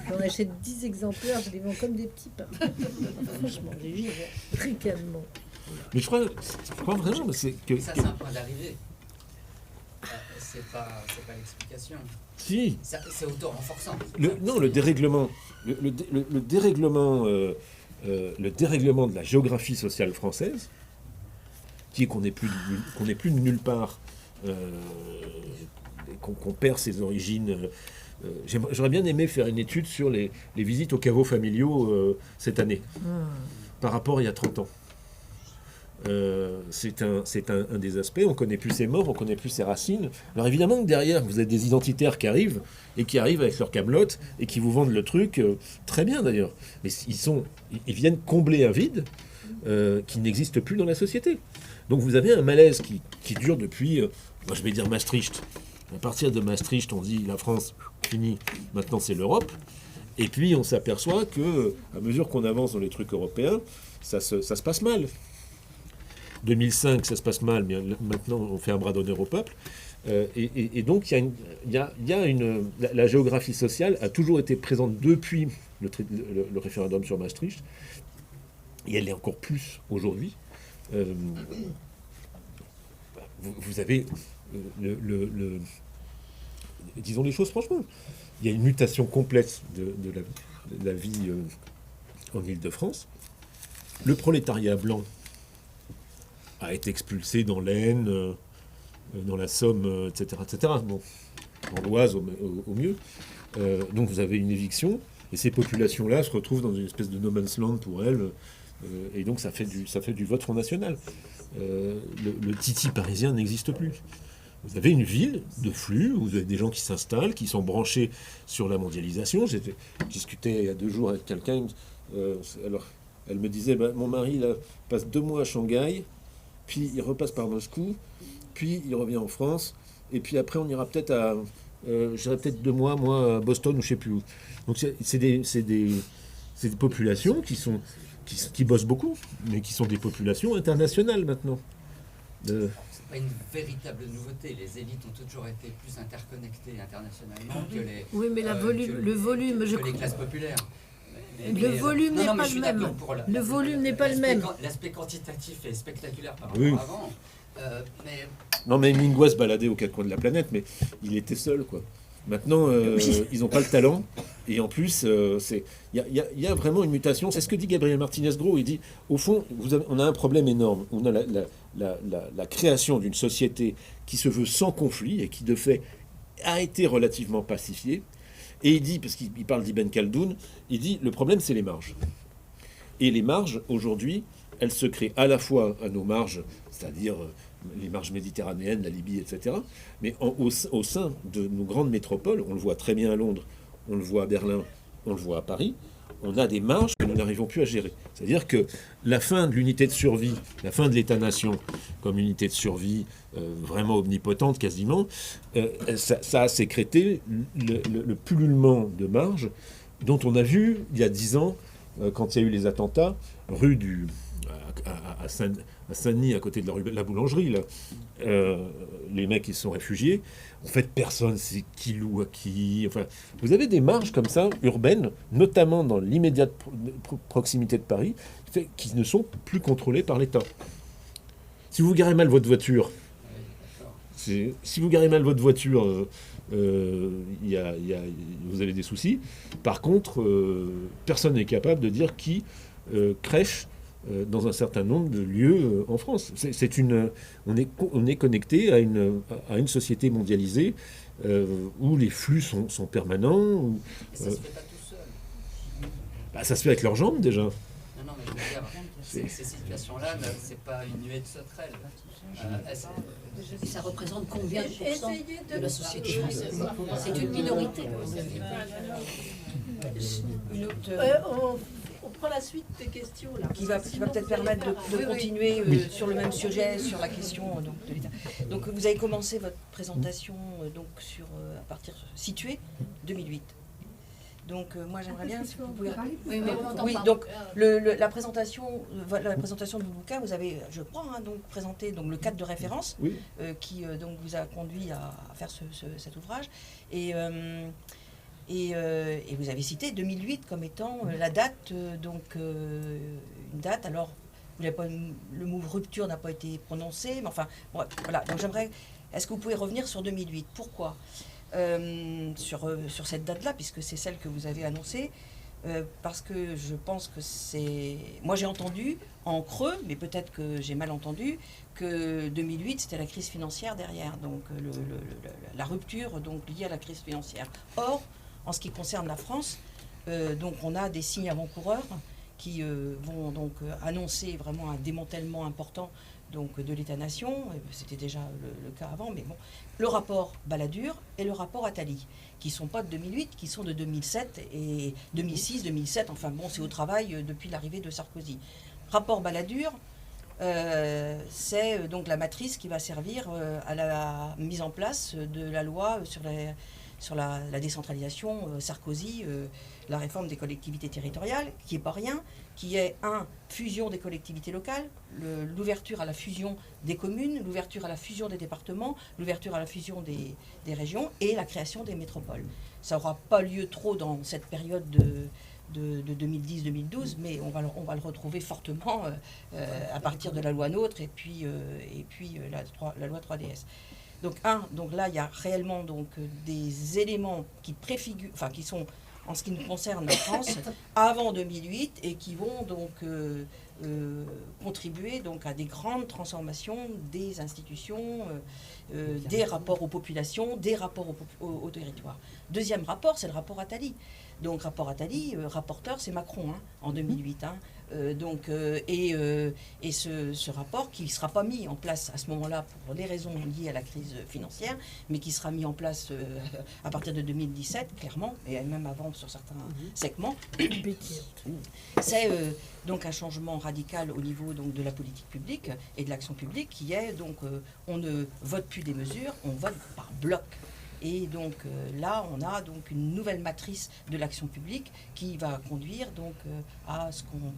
j'en achète 10 exemplaires, je les vends comme des petits pains. Franchement, j'ai vu ricanement. Mais je crois vraiment que... Ça, c'est un point d'arrivée. C'est pas l'explication. Si. C'est auto-renforçant. Le dérèglement. Le dérèglement de la géographie sociale française, qui est qu'on n'est plus de nulle part, qu'on perd ses origines. J'aurais bien aimé faire une étude sur les visites aux caveaux familiaux cette année, par rapport à il y a 30 ans. C'est un des aspects. On ne connaît plus ses morts, on ne connaît plus ses racines. Alors évidemment que derrière, vous avez des identitaires qui arrivent avec leur camelote et qui vous vendent le truc, très bien d'ailleurs. Mais ils viennent combler un vide qui n'existe plus dans la société. Donc vous avez un malaise qui dure depuis, moi je vais dire Maastricht. À partir de Maastricht, on dit la France, fini, maintenant c'est l'Europe. Et puis on s'aperçoit que, à mesure qu'on avance dans les trucs européens, ça se passe mal. 2005, ça se passe mal, mais maintenant on fait un bras d'honneur au peuple. Et donc, la géographie sociale a toujours été présente depuis le référendum sur Maastricht, et elle l'est encore plus aujourd'hui. Vous avez disons les choses franchement, il y a une mutation complète de la vie en Île-de-France. Le prolétariat blanc a été expulsé dans l'Aisne, dans la Somme, etc., etc. Bon, dans l'Oise au mieux. Donc vous avez une éviction, et ces populations-là se retrouvent dans une espèce de no man's land pour elles, et donc ça fait du vote Front National. Le titi parisien n'existe plus. Vous avez une ville de flux, où vous avez des gens qui s'installent, qui sont branchés sur la mondialisation. J'ai discuté il y a 2 jours avec quelqu'un, alors elle me disait, mon mari là, passe 2 mois à Shanghai, puis il repasse par Moscou, puis il revient en France, et puis après on ira peut-être j'irai peut-être 2 mois, moi, à Boston ou je sais plus où. Donc c'est des populations qui bossent beaucoup, mais qui sont des populations internationales maintenant. C'est pas une véritable nouveauté. Les élites ont toujours été plus interconnectées internationalement que les. Oui, mais le volume, que les classes populaires. Le volume n'est pas le même. Le volume n'est pas le même. L'aspect quantitatif est spectaculaire par Oui. rapport à avant. Non, mais Hemingway se baladait aux 4 coins de la planète, mais il était seul, quoi. Maintenant, ils n'ont pas le talent, et en plus, il y a vraiment une mutation. C'est ce que dit Gabriel Martinez-Gros. Il dit, au fond, on a un problème énorme. On a la création d'une société qui se veut sans conflit, et qui, de fait, a été relativement pacifiée. Et il dit, parce qu'il parle d'Ibn Khaldoun, il dit, le problème, c'est les marges. Et les marges, aujourd'hui, elles se créent à la fois à nos marges, c'est-à-dire les marges méditerranéennes, la Libye, etc., mais au sein de nos grandes métropoles, on le voit très bien à Londres, on le voit à Berlin, on le voit à Paris, on a des marges que nous n'arrivons plus à gérer. C'est-à-dire que la fin de l'unité de survie, la fin de l'État-nation comme unité de survie vraiment omnipotente quasiment, ça a sécrété le pullulement de marges dont on a vu il y a 10 ans, quand il y a eu les attentats, rue à Saint-Denis, à côté de la boulangerie, là, les mecs qui se sont réfugiés. En fait, personne sait qui loue à qui. Enfin, vous avez des marges comme ça, urbaines, notamment dans l'immédiate proximité de Paris, qui ne sont plus contrôlées par l'État. Si vous garez mal votre voiture, vous avez des soucis. Par contre, personne n'est capable de dire qui crèche dans un certain nombre de lieux en France. On est connecté à une société mondialisée où les flux sont permanents. Ça se fait pas tout seul. Ça se fait avec leurs jambes déjà. Non, mais je veux dire, ces situations-là, c'est pas une nuée de sauterelles. Et ça représente combien de pourcents de la société française? C'est une minorité. On prend la suite des questions là. Qui va peut-être permettre de continuer sur le même sujet, sur la question donc, de l'État. Donc vous avez commencé votre présentation donc à partir située 2008. Donc moi j'aimerais bien si vous pouvez. Oui, donc la présentation du bouquin, vous avez, je crois, donc présenté donc le cadre de référence qui donc vous a conduit à faire cet ouvrage et vous avez cité 2008 comme étant la date, une date, alors le mot rupture n'a pas été prononcé, mais enfin, bon, voilà, donc est-ce que vous pouvez revenir sur 2008 ? Pourquoi sur cette date-là, puisque c'est celle que vous avez annoncée, parce que je pense que moi j'ai entendu en creux, mais peut-être que j'ai mal entendu, que 2008 c'était la crise financière derrière, donc la rupture donc liée à la crise financière. Or, en ce qui concerne la France, donc on a des signes avant-coureurs qui vont donc annoncer vraiment un démantèlement important donc de l'État-nation. C'était déjà le cas avant, mais bon. Le rapport Balladur et le rapport Attali, qui ne sont pas de 2008, qui sont de 2007 et 2006, 2007, enfin bon, c'est au travail depuis l'arrivée de Sarkozy. Rapport Balladur, c'est donc la matrice qui va servir à la mise en place de la loi sur la décentralisation, Sarkozy, la réforme des collectivités territoriales, qui n'est pas rien, qui est fusion des collectivités locales, l'ouverture à la fusion des communes, l'ouverture à la fusion des départements, l'ouverture à la fusion des régions et la création des métropoles. Ça n'aura pas lieu trop dans cette période de 2010-2012, mais on va le retrouver fortement à partir de la loi NOTRe et puis la loi 3DS. Donc là, il y a réellement des éléments qui préfigurent, enfin qui sont, en ce qui nous concerne, la France, avant 2008 et qui vont contribuer à des grandes transformations des institutions, des rapports aux populations, des rapports au territoire. Deuxième rapport, c'est le rapport Attali. Donc rapport Attali, rapporteur, c'est Macron en 2008. Et ce rapport qui ne sera pas mis en place à ce moment-là pour les raisons liées à la crise financière, mais qui sera mis en place à partir de 2017, clairement, et même avant sur certains segments. C'est donc un changement radical au niveau de la politique publique et de l'action publique qui est on ne vote plus des mesures, on vote par bloc. Et donc là, on a une nouvelle matrice de l'action publique qui va conduire à ce qu'on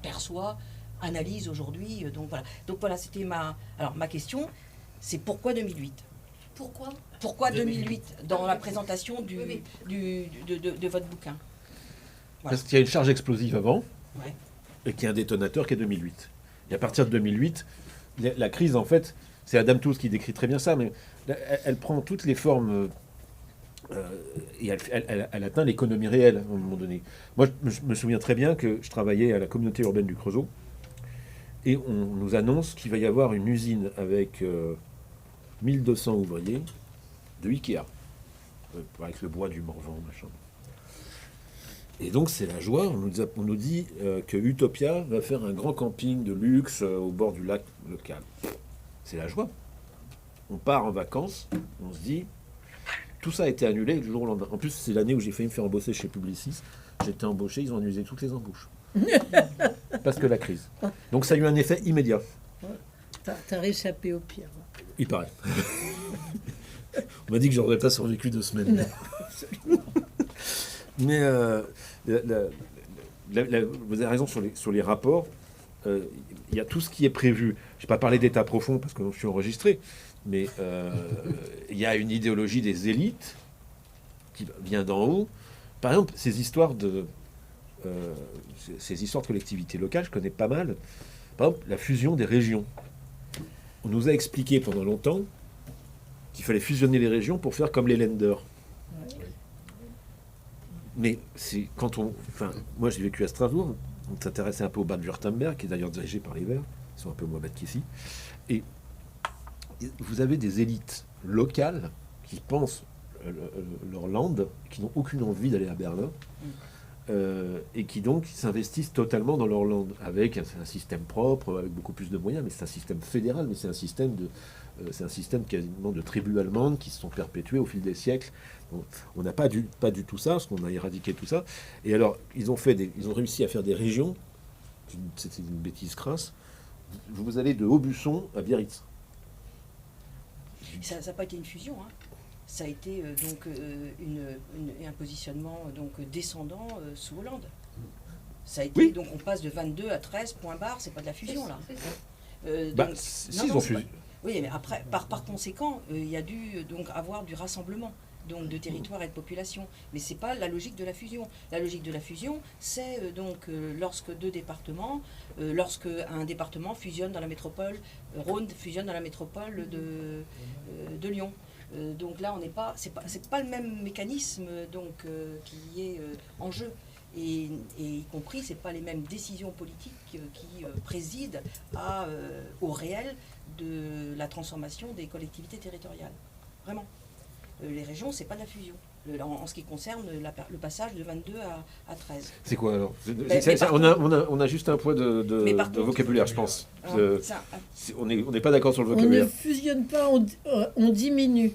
perçoit, analyse aujourd'hui. Donc voilà, c'était ma question. C'est pourquoi 2008 ? Pourquoi 2008 dans la présentation de votre bouquin ? Voilà. Parce qu'il y a une charge explosive avant, Ouais. et qu'il y a un détonateur qui est 2008. Et à partir de 2008, la crise, en fait, c'est Adam Tooze qui décrit très bien ça, mais elle prend toutes les formes et elle atteint l'économie réelle à un moment donné. Moi, je me souviens très bien que je travaillais à la communauté urbaine du Creusot et on nous annonce qu'il va y avoir une usine avec 1200 ouvriers de Ikea, avec le bois du Morvan, machin. Et donc c'est la joie, on nous dit que Utopia va faire un grand camping de luxe au bord du lac local. C'est la joie. On part en vacances, on se dit, tout ça a été annulé le jour au lendemain. En plus, c'est l'année où j'ai failli me faire embaucher chez Publicis. J'étais embauché, ils ont annulé toutes les embauches. Parce que la crise. Donc ça a eu un effet immédiat. T'as réchappé au pire. Il paraît. On m'a dit que j'aurais pas survécu 2 semaines. Mais vous avez raison sur les rapports. Il y a tout ce qui est prévu. Je n'ai pas parlé d'état profond parce que je suis enregistré, mais il y a une idéologie des élites qui vient d'en haut. Par exemple, ces histoires de collectivités locales, je connais pas mal. Par exemple, la fusion des régions. On nous a expliqué pendant longtemps qu'il fallait fusionner les régions pour faire comme les lenders. Mais c'est quand moi j'ai vécu à Strasbourg, on s'intéressait un peu au Bade-Württemberg, qui est d'ailleurs dirigé par les Verts, ils sont un peu moins bêtes qu'ici. Et vous avez des élites locales qui pensent leur land, qui n'ont aucune envie d'aller à Berlin, et qui donc s'investissent totalement dans leur land, avec un système propre, avec beaucoup plus de moyens, mais c'est un système fédéral, mais c'est un système quasiment de tribus allemandes qui se sont perpétuées au fil des siècles. On n'a pas du tout ça, parce qu'on a éradiqué tout ça. Et alors, ils ont réussi à faire des régions, c'était une bêtise crasse. Vous allez de Aubusson à Biarritz. Ça n'a pas été une fusion, ça a été un positionnement descendant sous Hollande. Ça a été, oui. Donc on passe de 22 à 13, point barre, c'est pas de la fusion là. Ils ont fusionné. Oui, mais après, par conséquent, il y a dû avoir du rassemblement de territoire et de population. Mais c'est pas la logique de la fusion. La logique de la fusion, c'est lorsque 2 départements, lorsque un département fusionne dans la métropole, Rhône fusionne dans la métropole de Lyon. Donc là, c'est pas le même mécanisme qui est en jeu. Et y compris, c'est pas les mêmes décisions politiques qui président au réel de la transformation des collectivités territoriales. Vraiment. Les régions, c'est pas de la fusion. En ce qui concerne le passage de 22 à 13. C'est quoi alors on a juste un point de vocabulaire, je pense. On n'est pas d'accord sur le vocabulaire. On ne fusionne pas, on diminue.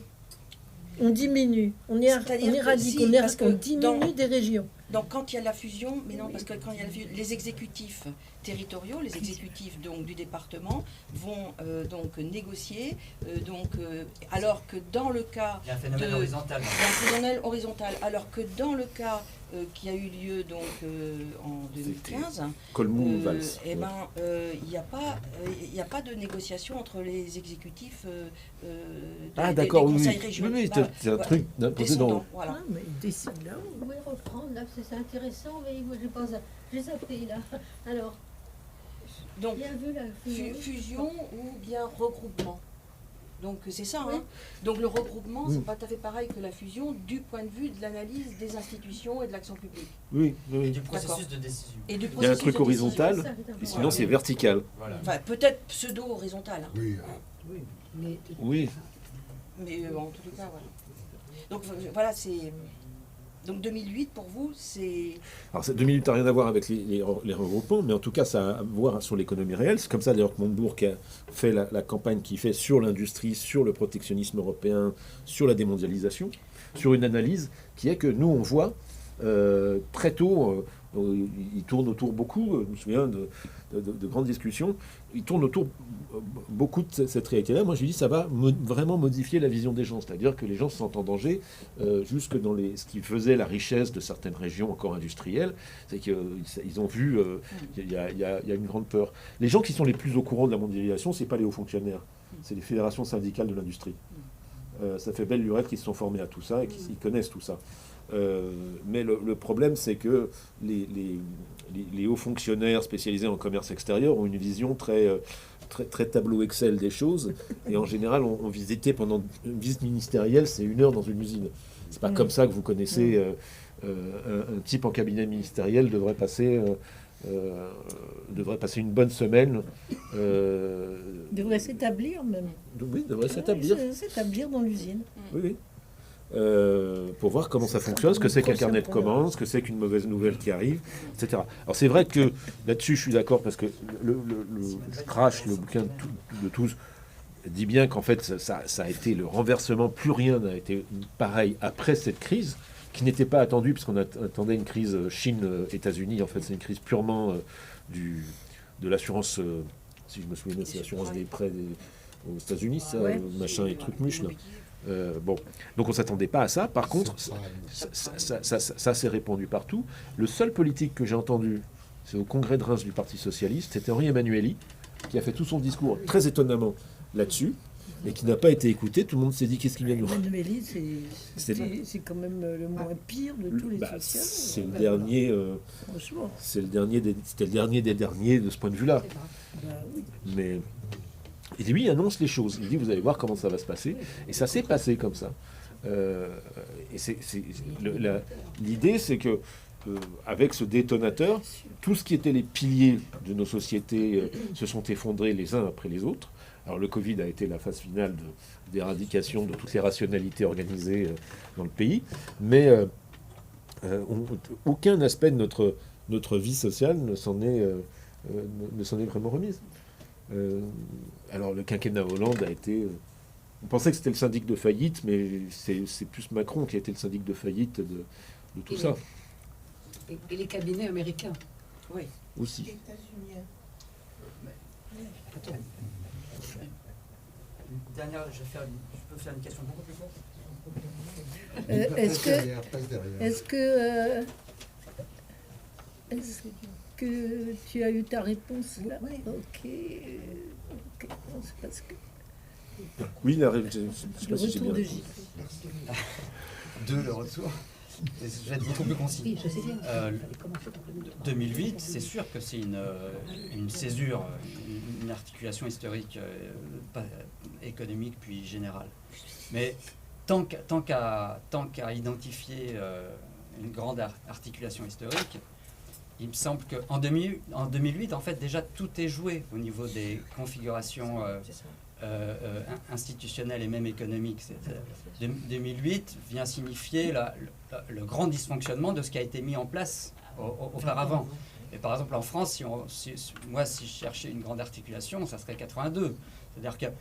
On diminue. On éradique, on diminue des régions. Donc quand il y a la fusion, mais non, parce que quand il y a la fusion, les exécutifs territoriaux, les exécutifs donc du département vont donc négocier, alors que dans le cas Il y a un phénomène horizontal. il y a un phénomène horizontal, alors que dans le cas qui a eu lieu donc en 2015, Colmont-Valls. il n'y a pas de négociation entre les exécutifs des conseils régionaux. Oui, c'est un truc imposé dans... descendants, voilà. Ah, mais il décide là. Vous pouvez reprendre, là, c'est intéressant, mais moi, je pense, j'ai zappé, là. Alors, Donc, bien vu, la fusion ou bien regroupement. Donc c'est ça. Oui. Hein. Donc le regroupement, Oui. c'est pas tout à fait pareil que la fusion du point de vue de l'analyse des institutions et de l'action publique. Oui, Et oui. du processus de décision. Et du Il y a un processus truc de décision. horizontal, Ça, c'est et sinon Voilà. c'est vertical. Voilà. Enfin, peut-être pseudo-horizontal. Hein. Oui, Mais Oui. Mais en tous les cas, voilà. Donc voilà, c'est... Donc 2008, pour vous, c'est... Alors, 2 minutes n'a rien à voir avec les regroupements, mais en tout cas, ça a à voir sur l'économie réelle. C'est comme ça, d'ailleurs, que Montebourg a fait la campagne qu'il fait sur l'industrie, sur le protectionnisme européen, sur la démondialisation, sur une analyse qui est que nous, on voit très tôt, il tourne autour beaucoup, je me souviens de grandes discussions, il tourne autour beaucoup de cette réalité-là. Moi, je lui dis, ça va vraiment modifier la vision des gens. C'est-à-dire que les gens se sentent en danger, jusque dans ce qui faisait la richesse de certaines régions encore industrielles. C'est qu'ils ont vu, il y a une grande peur. Les gens qui sont les plus au courant de la mondialisation, c'est pas les hauts fonctionnaires, c'est les fédérations syndicales de l'industrie. Ça fait belle lurette qu'ils se sont formés à tout ça et qu'ils connaissent tout ça. Mais le problème, c'est que les hauts fonctionnaires spécialisés en commerce extérieur ont une vision très tableau Excel des choses. Et en général, on visitait pendant une visite ministérielle, c'est 1 heure dans une usine. C'est pas comme ça que vous connaissez un type en cabinet ministériel devrait passer une bonne semaine. Devrait s'établir même. Oui, devrait s'établir. S'établir dans l'usine. Oui, oui. Pour voir comment ça fonctionne, ce que c'est qu'un carnet de commandes, ce que c'est qu'une mauvaise nouvelle qui arrive, etc. Alors c'est vrai que là-dessus, je suis d'accord, parce que je crache le bouquin de tous, dit bien qu'en fait, ça a été le renversement, plus rien n'a été pareil après cette crise, qui n'était pas attendue, puisqu'on attendait une crise Chine-États-Unis. En fait, c'est une crise purement de l'assurance, si je me souviens, c'est l'assurance des prêts aux États-Unis, ça, Ouais. machin et trucs mûches, là. Bon, donc on ne s'attendait pas à ça. Par contre, ça s'est répandu partout. Le seul politique que j'ai entendu, c'est au congrès de Reims du Parti Socialiste, c'était Henri Emmanuelli, qui a fait tout son discours très étonnamment là-dessus, et qui n'a pas été écouté. Tout le monde s'est dit, qu'est-ce qu'il vient de nous faire? Emmanuel, c'est quand même le moins pire de tous les sociaux. C'est le dernier, Franchement. c'était le dernier des derniers de ce point de vue-là. Bah oui. Mais et lui, il annonce les choses. Il dit, vous allez voir comment ça va se passer. Et ça s'est passé comme ça. Et l'idée, c'est que avec ce détonateur, tout ce qui était les piliers de nos sociétés se sont effondrés les uns après les autres. Alors le Covid a été la phase finale d'éradication de toutes les rationalités organisées dans le pays. Mais aucun aspect de notre vie sociale ne s'en est vraiment remise. Alors le quinquennat Hollande a été... on pensait que c'était le syndic de faillite, mais c'est plus Macron qui a été le syndic de faillite de tout ça Et les cabinets américains. Oui. aussi. Attends. Une dernière, je peux faire une question beaucoup plus courte. Est-ce que tu as eu ta réponse là? Oui. Ok. Non, c'est parce que Oui, je ne sais le pas si j'ai retour bien... de Gilles. Le retour. Je vais être beaucoup plus concis. Oui, je sais bien. Euh, 2008, c'est sûr que c'est une césure, une articulation historique, économique puis générale. Mais tant qu'à identifier une grande articulation historique, il me semble qu'en 2008, en fait, déjà tout est joué au niveau des configurations institutionnelles et même économiques. 2008 vient signifier le grand dysfonctionnement de ce qui a été mis en place auparavant. Et par exemple, en France, moi, si je cherchais une grande articulation, ça serait 82. C'est-à-dire qu'à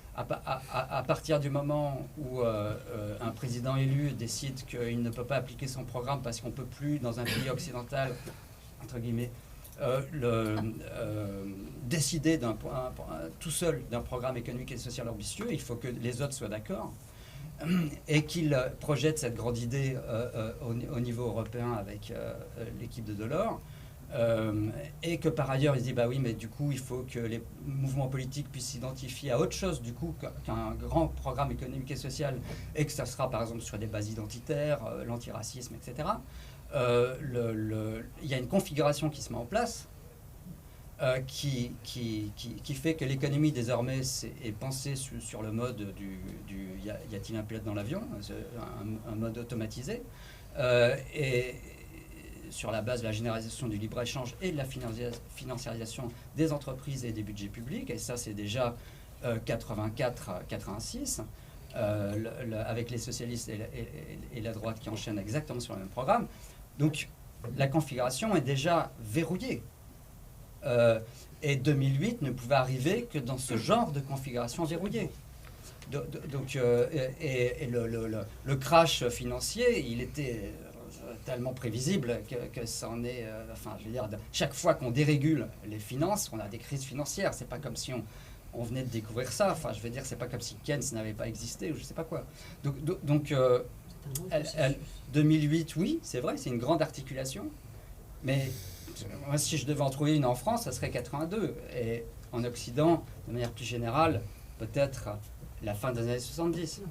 partir du moment où un président élu décide qu'il ne peut pas appliquer son programme parce qu'on ne peut plus, dans un pays occidental, entre guillemets, décider tout seul d'un programme économique et social ambitieux, il faut que les autres soient d'accord et qu'il projette cette grande idée au niveau européen avec l'équipe de Delors. Et que par ailleurs, il dit bah oui, mais du coup, il faut que les mouvements politiques puissent s'identifier à autre chose du coup qu'un grand programme économique et social, et que ça sera par exemple sur des bases identitaires, l'antiracisme, etc. Il y a une configuration qui se met en place qui fait que l'économie désormais est pensée sur le mode du y a-t-il un pilote dans l'avion, un mode automatisé, et sur la base de la généralisation du libre-échange et de la financiarisation des entreprises et des budgets publics. Et ça, c'est déjà 84-86, avec les socialistes et la droite qui enchaînent exactement sur le même programme. Donc, la configuration est déjà verrouillée. Et 2008 ne pouvait arriver que dans ce genre de configuration verrouillée. Donc, le crash financier, il était tellement prévisible que ça en est... enfin, je veux dire, chaque fois qu'on dérégule les finances, on a des crises financières. C'est pas comme si on venait de découvrir ça. Enfin, je veux dire, c'est pas comme si Keynes n'avait pas existé ou je sais pas quoi. Donc 2008, oui, c'est vrai, c'est une grande articulation. Mais moi, si je devais en trouver une en France, ça serait 82. Et en Occident, de manière plus générale, peut-être la fin des années 70.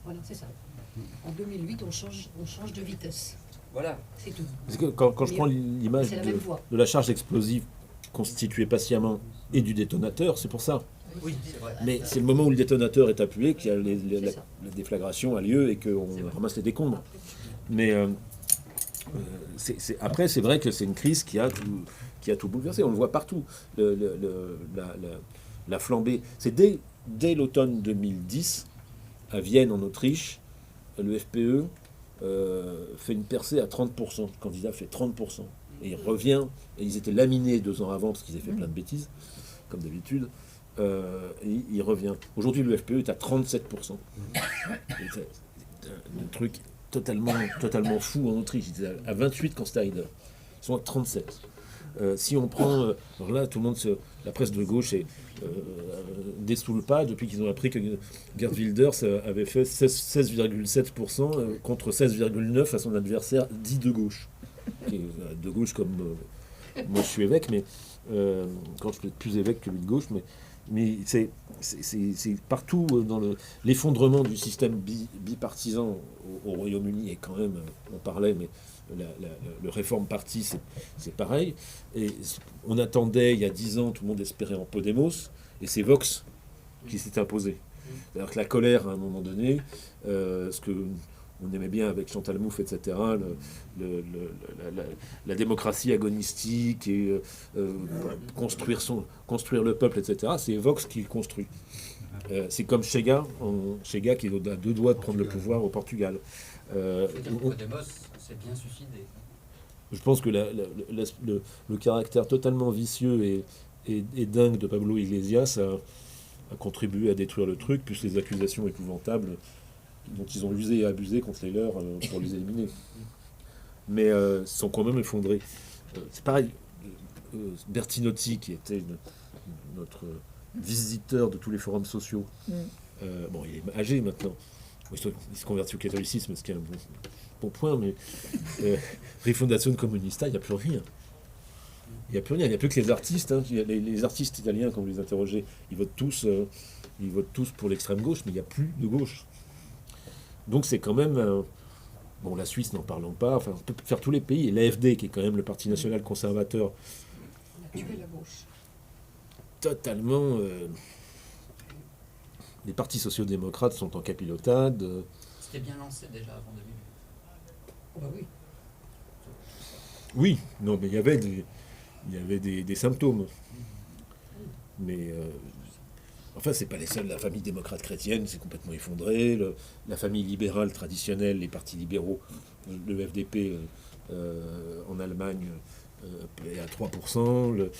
Voilà, c'est ça. En 2008, on change de vitesse. Voilà. C'est tout. Parce que quand je prends l'image c'est la même voie. de la charge explosive constituée patiemment et du détonateur, c'est pour ça. Oui, c'est vrai. Mais c'est le moment où le détonateur est appuyé qu'il y a C'est ça. la déflagration a lieu et qu'on ramasse les décombres. Mais après, c'est vrai que c'est une crise qui a tout bouleversé. On le voit partout. La flambée. C'est dès l'automne 2010, à Vienne, en Autriche, le FPE fait une percée à 30%. Le candidat fait 30%. Et il revient, et ils étaient laminés 2 ans avant parce qu'ils avaient fait plein de bêtises, comme d'habitude. Et il revient. Aujourd'hui, le FPE est à 37%. C'est un truc totalement fou en Autriche. Ils étaient à 28 quand Steiner. Ils sont à 37. Si on prend... alors là, tout le monde la presse de gauche dessoule pas depuis qu'ils ont appris que Geert Wilders avait fait 16,7% contre 16,9% à son adversaire dit de gauche. Qui est de gauche comme... moi, je suis évêque, mais... quand je peux être plus évêque que lui de gauche, mais c'est partout dans l'effondrement du système bipartisan au Royaume-Uni, et quand même, on parlait, mais le Reform Party, c'est pareil. Et on attendait, il y a 10 ans, tout le monde espérait en Podemos, et c'est Vox qui s'est imposé. Alors que la colère, à un moment donné, ce que on aimait bien avec Chantal Mouffe, etc., la démocratie agonistique et construire le peuple, etc., c'est Vox qui le construit. C'est comme Chega qui est à 2 doigts de prendre le pouvoir au Portugal. Podemos s'est bien suicidé. Je pense que le caractère totalement vicieux et dingue de Pablo Iglesias a contribué à détruire le truc, plus les accusations épouvantables dont ils ont usé et abusé contre les leurs pour les éliminer. Mais ils sont quand même effondrés. C'est pareil, Bertinotti, qui était notre visiteur de tous les forums sociaux, bon, il est âgé maintenant, il s'est converti au catholicisme, ce qui est un bon point, mais Rifondazione Comunista, il n'y a plus rien. Il n'y a plus rien, il n'y a plus que les artistes. Hein. Les artistes italiens, quand vous les interrogez, ils votent tous pour l'extrême gauche, mais il n'y a plus de gauche. Donc c'est quand même... bon, la Suisse, n'en parlons pas. Enfin, on peut faire tous les pays. Et l'AFD, qui est quand même le Parti national conservateur, Tu fais la gauche. totalement... les partis sociaux-démocrates sont en capilotade. C'était bien lancé déjà avant 2008. Oh bah oui. Oui, non, mais il y avait des symptômes. Mais... enfin, c'est pas les seuls. La famille démocrate chrétienne s'est complètement effondrée. La famille libérale traditionnelle, les partis libéraux, le FDP en Allemagne, est à 3%.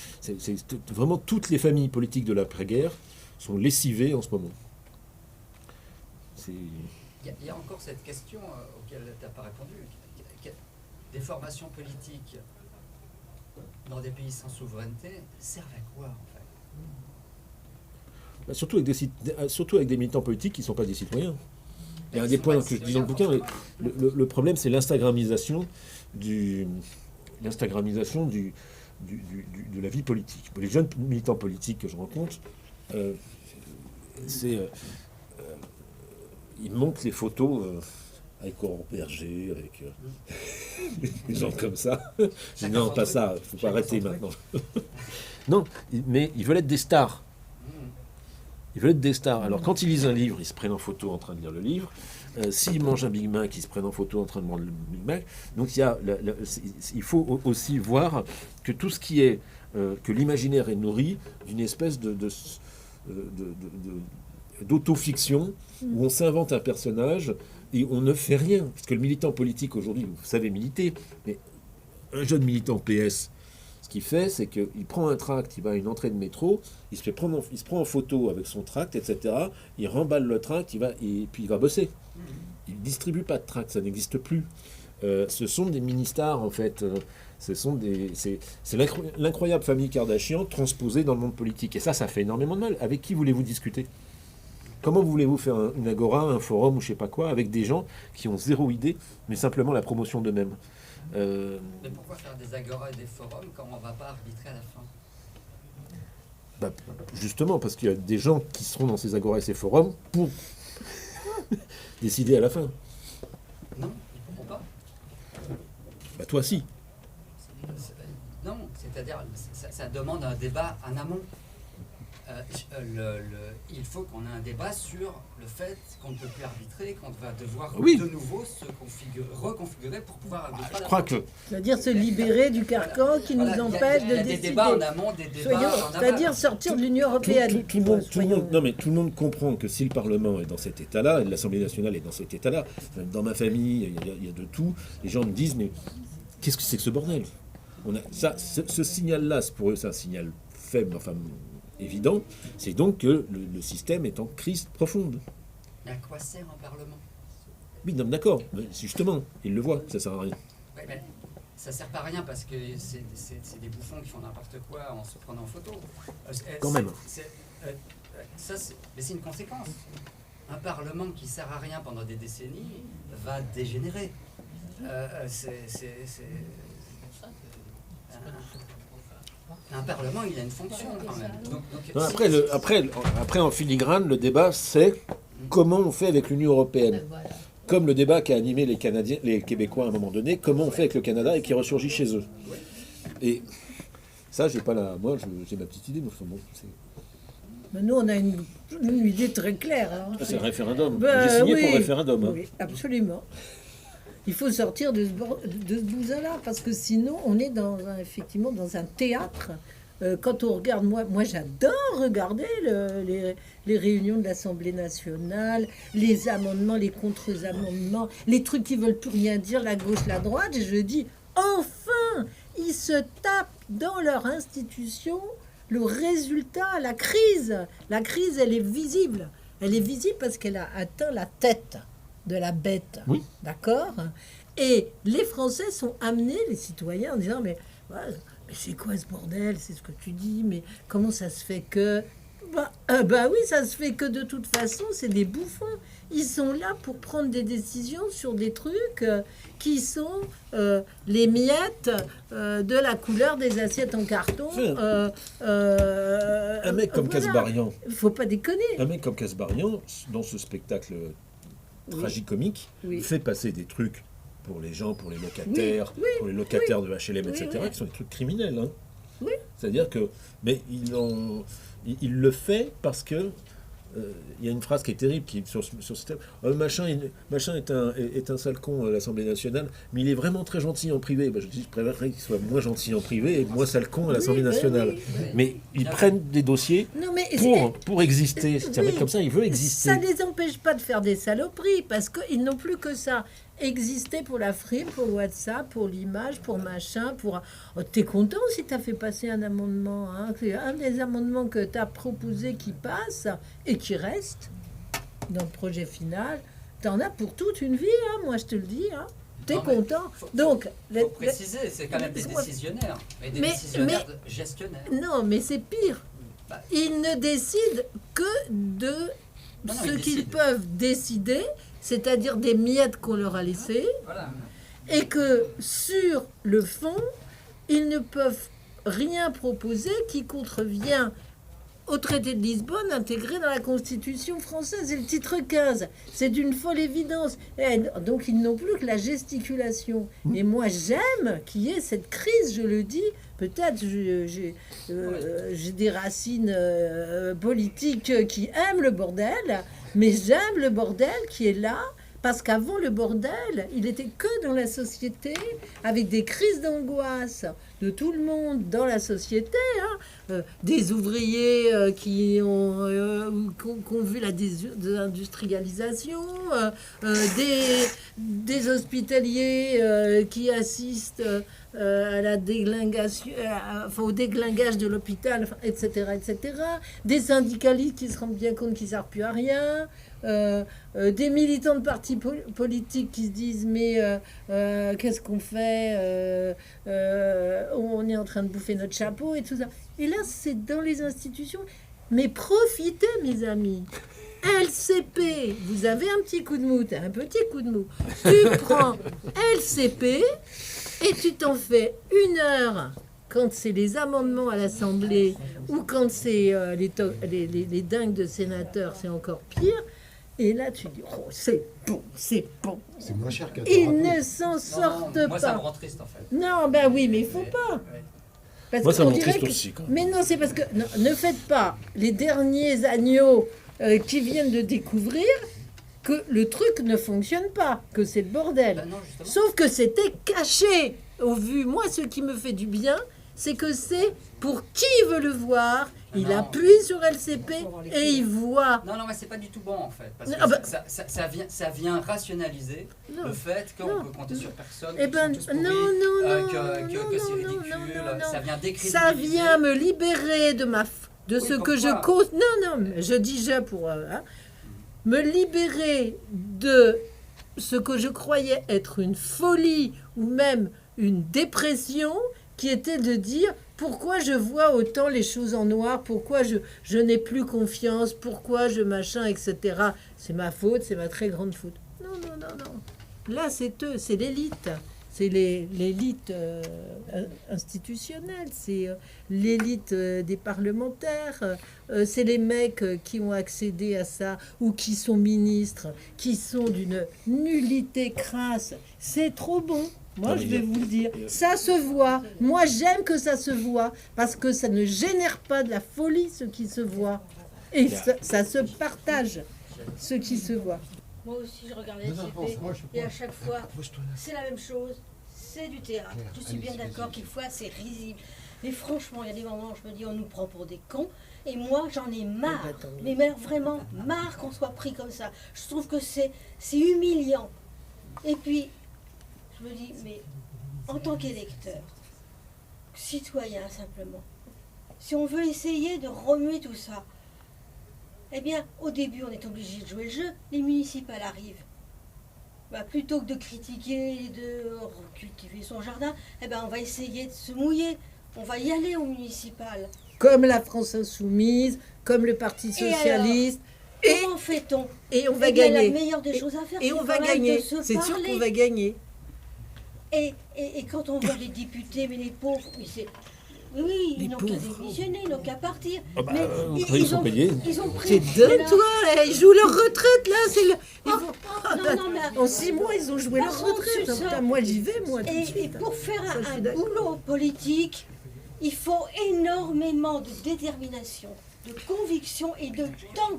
Vraiment, toutes les familles politiques de l'après-guerre sont lessivées en ce moment. Il y a encore cette question auquel tu n'as pas répondu. Des formations politiques dans des pays sans souveraineté servent à quoi, en fait? Bah, surtout avec des militants politiques qui ne sont pas des citoyens. Il y a un des points que je dis dans le bouquin, le problème, c'est l'instagramisation de la vie politique. Les jeunes militants politiques que je rencontre, ils montrent les photos avec Aurore Berger, avec des gens comme ça. Je dis non, pas ça, il faut pas arrêter maintenant. Non, mais ils veulent être des stars. Ils veulent être des stars. Alors quand ils lisent un livre, ils se prennent en photo en train de lire le livre. S'ils mangent un Big Mac, ils se prennent en photo en train de manger le Big Mac. Donc il faut aussi voir que tout ce qui est... que l'imaginaire est nourri d'une espèce d'autofiction où on s'invente un personnage et on ne fait rien. Parce que le militant politique aujourd'hui, vous savez militer, mais un jeune militant PS, ce qu'il fait, c'est qu'il prend un tract, il va à une entrée de métro, il se prend en photo avec son tract, etc. Il remballe le tract, et puis il va bosser. Il ne distribue pas de tract, ça n'existe plus. Ce sont des mini-stars, en fait. C'est l'incroyable famille Kardashian transposée dans le monde politique. Et ça fait énormément de mal. Avec qui voulez-vous discuter? Comment voulez-vous faire une agora, un forum ou je sais pas quoi, avec des gens qui ont zéro idée, mais simplement la promotion d'eux-mêmes? Mais pourquoi faire des agoras et des forums quand on ne va pas arbitrer à la fin? Bah, justement, parce qu'il y a des gens qui seront dans ces agoras et ces forums pour décider à la fin. Non, ils ne pourront pas. Bah, toi, si. Non, c'est-à-dire, ça demande un débat en amont. Il faut qu'on ait un débat sur le fait qu'on ne peut plus arbitrer, qu'on va devoir de nouveau se reconfigurer pour pouvoir arbitrer. Je crois que... C'est-à-dire se libérer du carcan qui nous empêche de décider. Des débats en amont, des débats en aval. C'est-à-dire sortir de l'Union européenne. Tout le monde comprend que si le Parlement est dans cet état-là, et l'Assemblée nationale est dans cet état-là, dans ma famille, il y a de tout, les gens me disent, mais qu'est-ce que c'est que ce bordel? Ce signal-là, pour eux, c'est un signal faible, enfin évident, c'est donc que le système est en crise profonde. Mais à quoi sert un Parlement? Oui, non, d'accord, mais justement, ils le voient, ça sert à rien. Ouais, mais ça sert pas à rien parce que c'est des bouffons qui font n'importe quoi en se prenant en photo. Quand même. Mais c'est une conséquence. Un Parlement qui sert à rien pendant des décennies va dégénérer. Un Parlement, il a une fonction quand même. Après, en filigrane, le débat, c'est comment on fait avec l'Union européenne. Comme le débat qui a animé les Québécois à un moment donné, comment on fait avec le Canada et qui ressurgit chez eux. Et ça, moi, j'ai ma petite idée. Mais nous, on a une idée très claire. Hein. C'est le référendum. J'ai signé pour le référendum. Hein. Oui, absolument. Il faut sortir de ce bousin-là, parce que sinon, on est effectivement dans un théâtre. Quand on regarde, moi j'adore regarder les réunions de l'Assemblée nationale, les amendements, les contre-amendements, les trucs qui veulent plus rien dire, la gauche, la droite, et je dis, enfin, ils se tapent dans leur institution le résultat, la crise. La crise, elle est visible. Elle est visible parce qu'elle a atteint la tête de la bête, oui. D'accord? Et les Français sont amenés, les citoyens, en disant mais c'est quoi ce bordel? C'est ce que tu dis, mais comment ça se fait que... oui, ça se fait que de toute façon, c'est des bouffons. Ils sont là pour prendre des décisions sur des trucs qui sont les miettes de la couleur des assiettes en carton. Un mec comme Kasbarian. Il faut pas déconner. Un mec comme Kasbarian, dans ce spectacle tragicomique, fait passer des trucs pour les gens, pour les locataires, pour les locataires de HLM, etc., qui sont des trucs criminels. Hein. Oui. C'est-à-dire que... Mais il le fait parce que... Il y a une phrase qui est terrible sur ce thème. Machin est un sale con à l'Assemblée nationale, mais il est vraiment très gentil en privé. Je préférerais qu'il soit moins gentil en privé et moins sale con à l'Assemblée nationale. Mais ils prennent des dossiers pour exister. C'est un mec comme ça, il veut exister. Ça ne les empêche pas de faire des saloperies, parce qu'ils n'ont plus que ça. exister pour la frime, pour WhatsApp, pour l'image, pour machin, pour... Oh, t'es content si t'as fait passer un amendement, hein. C'est un des amendements que t'as proposé qui passe et qui reste dans le projet final. T'en as pour toute une vie, hein, moi je te le dis, hein. T'es Non, mais content. Donc, faut préciser, c'est quand même des décisionnaires, mais des décisionnaires gestionnaires. Non, mais c'est pire. Bah. Ils ne décident que de Non, ce ils qu'ils décident. peuvent décider, c'est-à-dire des miettes qu'on leur a laissées, Voilà. et que sur le fond, ils ne peuvent rien proposer qui contrevient au traité de Lisbonne intégré dans la Constitution française. Et le titre 15, c'est d'une folle évidence. Et donc ils n'ont plus que la gesticulation. Et moi j'aime qu'il y ait cette crise, je le dis. Peut-être j'ai des racines politiques qui aiment le bordel, mais j'aime le bordel qui est là. Parce qu'avant, le bordel, il était que dans la société, avec des crises d'angoisse de tout le monde dans la société, hein. Des ouvriers qui ont vu la désindustrialisation, des hospitaliers qui assistent à la déglingation, au déglingage de l'hôpital, etc., etc. Des syndicalistes qui se rendent bien compte qu'ils ne servent plus à rien. Des militants de partis politiques qui se disent mais qu'est-ce qu'on fait, on est en train de bouffer notre chapeau et tout ça. Et là c'est dans les institutions, mais profitez mes amis. LCP, vous avez un petit coup de mou, t'as un petit coup de mou, tu prends LCP et tu t'en fais 1 heure quand c'est les amendements à l'Assemblée ou quand c'est les dingues de sénateurs, c'est encore pire. Et là, tu dis, oh, c'est bon, c'est bon. C'est moins cher qu'un Ils thérapeute. ne s'en sortent Moi, ça me pas. rend triste en fait. Non, ben oui, mais il faut pas. Ouais. Parce Moi, ça qu'on me rend dirait triste que- aussi, quand même. Mais non, c'est parce que non, ne faites pas les derniers agneaux qui viennent de découvrir que le truc ne fonctionne pas, que c'est le bordel. Ben non, justement. Sauf que c'était caché au vu. Moi, ce qui me fait du bien, c'est que c'est pour qui veut le voir. Il Non. appuie sur LCP et il voit. Non, mais c'est pas du tout bon en fait. Parce que Ah bah- ça vient rationaliser Non. le fait qu'on Non. peut compter sur personne. Eh qu'ils ben, sont tous pourris, non, non, que non, c'est non, ridicule. non, non. Ça vient décrédibiliser. Ça vient me libérer de ce Oui, que je pourquoi cause. Non, mais je dis je pour me libérer de ce que je croyais être une folie ou même une dépression, qui était de dire pourquoi je vois autant les choses en noir, pourquoi je n'ai plus confiance, pourquoi je machin, etc. C'est ma faute, c'est ma très grande faute. Non, non, non, non. Là, c'est eux, c'est l'élite. C'est l'élite institutionnelle, c'est l'élite des parlementaires, c'est les mecs qui ont accédé à ça ou qui sont ministres, qui sont d'une nullité crasse. C'est trop bon. Moi, Non, mais je il y vais a- vous le dire. il y a- Ça se voit. Moi, j'aime que ça se voit parce que ça ne génère pas de la folie, ce qui se voit. Et ça se partage, ce qui se voit. Moi aussi, je regardais Non, non, LCP moi, je et à pense. chaque fois, Pose-toi là. c'est la même chose. C'est du théâtre. Claire, Je suis bien allez-y, d'accord vas-y. qu'il faut c'est risible. Mais franchement, il y a des moments où je me dis, on nous prend pour des cons. Et moi, j'en ai marre. Eh ben, tant mieux. Mais vraiment marre qu'on soit pris comme ça. Je trouve que c'est humiliant. Et puis, je me dis, mais en tant qu'électeur, citoyen simplement, si on veut essayer de remuer tout ça, eh bien, au début, on est obligé de jouer le jeu. Les municipales arrivent. Bah, plutôt que de critiquer et de cultiver son jardin, eh ben, on va essayer de se mouiller. On va y aller au municipal. Comme la France insoumise, comme le Parti Et alors socialiste, Comment fait-on? et on va Eh bien, La gagner. meilleure des choses à faire, Et c'est on quand va même gagner. de se C'est sûr parler. qu'on va gagner. Et quand on voit les députés, mais les pauvres, mais c'est... Oui, Les ils n'ont qu'à pauvres. démissionner, ils n'ont qu'à partir. Ah bah, Mais après, ils sont payés. Ils ont C'est pris... donne-toi, ils jouent leur retraite là. C'est le... ils Oh, vont- non, mais- En 6 mois, ils ont joué leur Passons retraite. dessus ça. Putain, moi, j'y vais, moi, tout de Et suite. pour faire Ça, je suis un d'accord. boulot politique, il faut énormément de détermination, de conviction et de temps.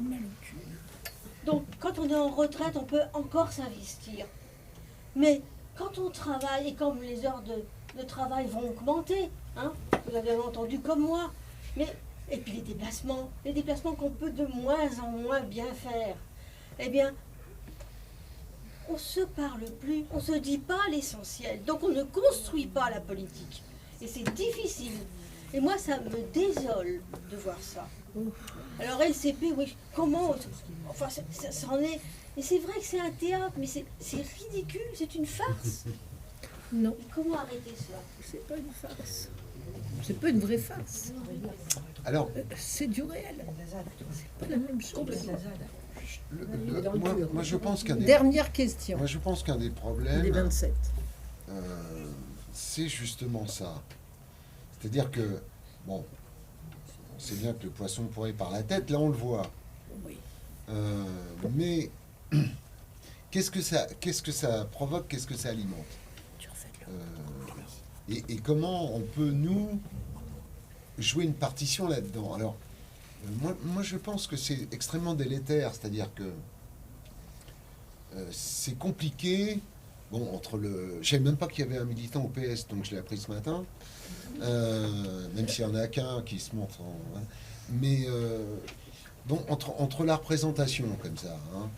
Donc, quand on est en retraite, on peut encore s'investir. Mais quand on travaille, et comme les heures de travail vont augmenter, hein, vous avez entendu comme moi, et puis les déplacements qu'on peut de moins en moins bien faire, eh bien, on se parle plus, on se dit pas l'essentiel. Donc on ne construit pas la politique. Et c'est difficile. Et moi, ça me désole de voir ça. Alors LCP, oui, comment... Enfin, ça en est... Et c'est vrai que c'est un théâtre, mais c'est ridicule, c'est une farce. Non, Mais comment arrêter cela? c'est pas une farce. C'est pas une vraie farce. Alors, C'est du réel. C'est pas la même chose. moi, je pense qu'un des, Dernière question. moi, je pense qu'un des Les problèmes, 27. c'est justement ça. C'est-à-dire que, bon, on sait bien que le poisson pourrait par la tête, là on le voit. Oui. Mais qu'est-ce que ça provoque, qu'est-ce que ça alimente? Tu refais le... Et comment on peut, nous, jouer une partition là-dedans? Alors, moi, je pense que c'est extrêmement délétère, c'est-à-dire que c'est compliqué. Bon, entre le... Je savais même pas qu'il y avait un militant au PS, donc je l'ai appris ce matin. Même s'il y en a qu'un qui se montre en... Mais, bon, entre la représentation, comme ça, hein,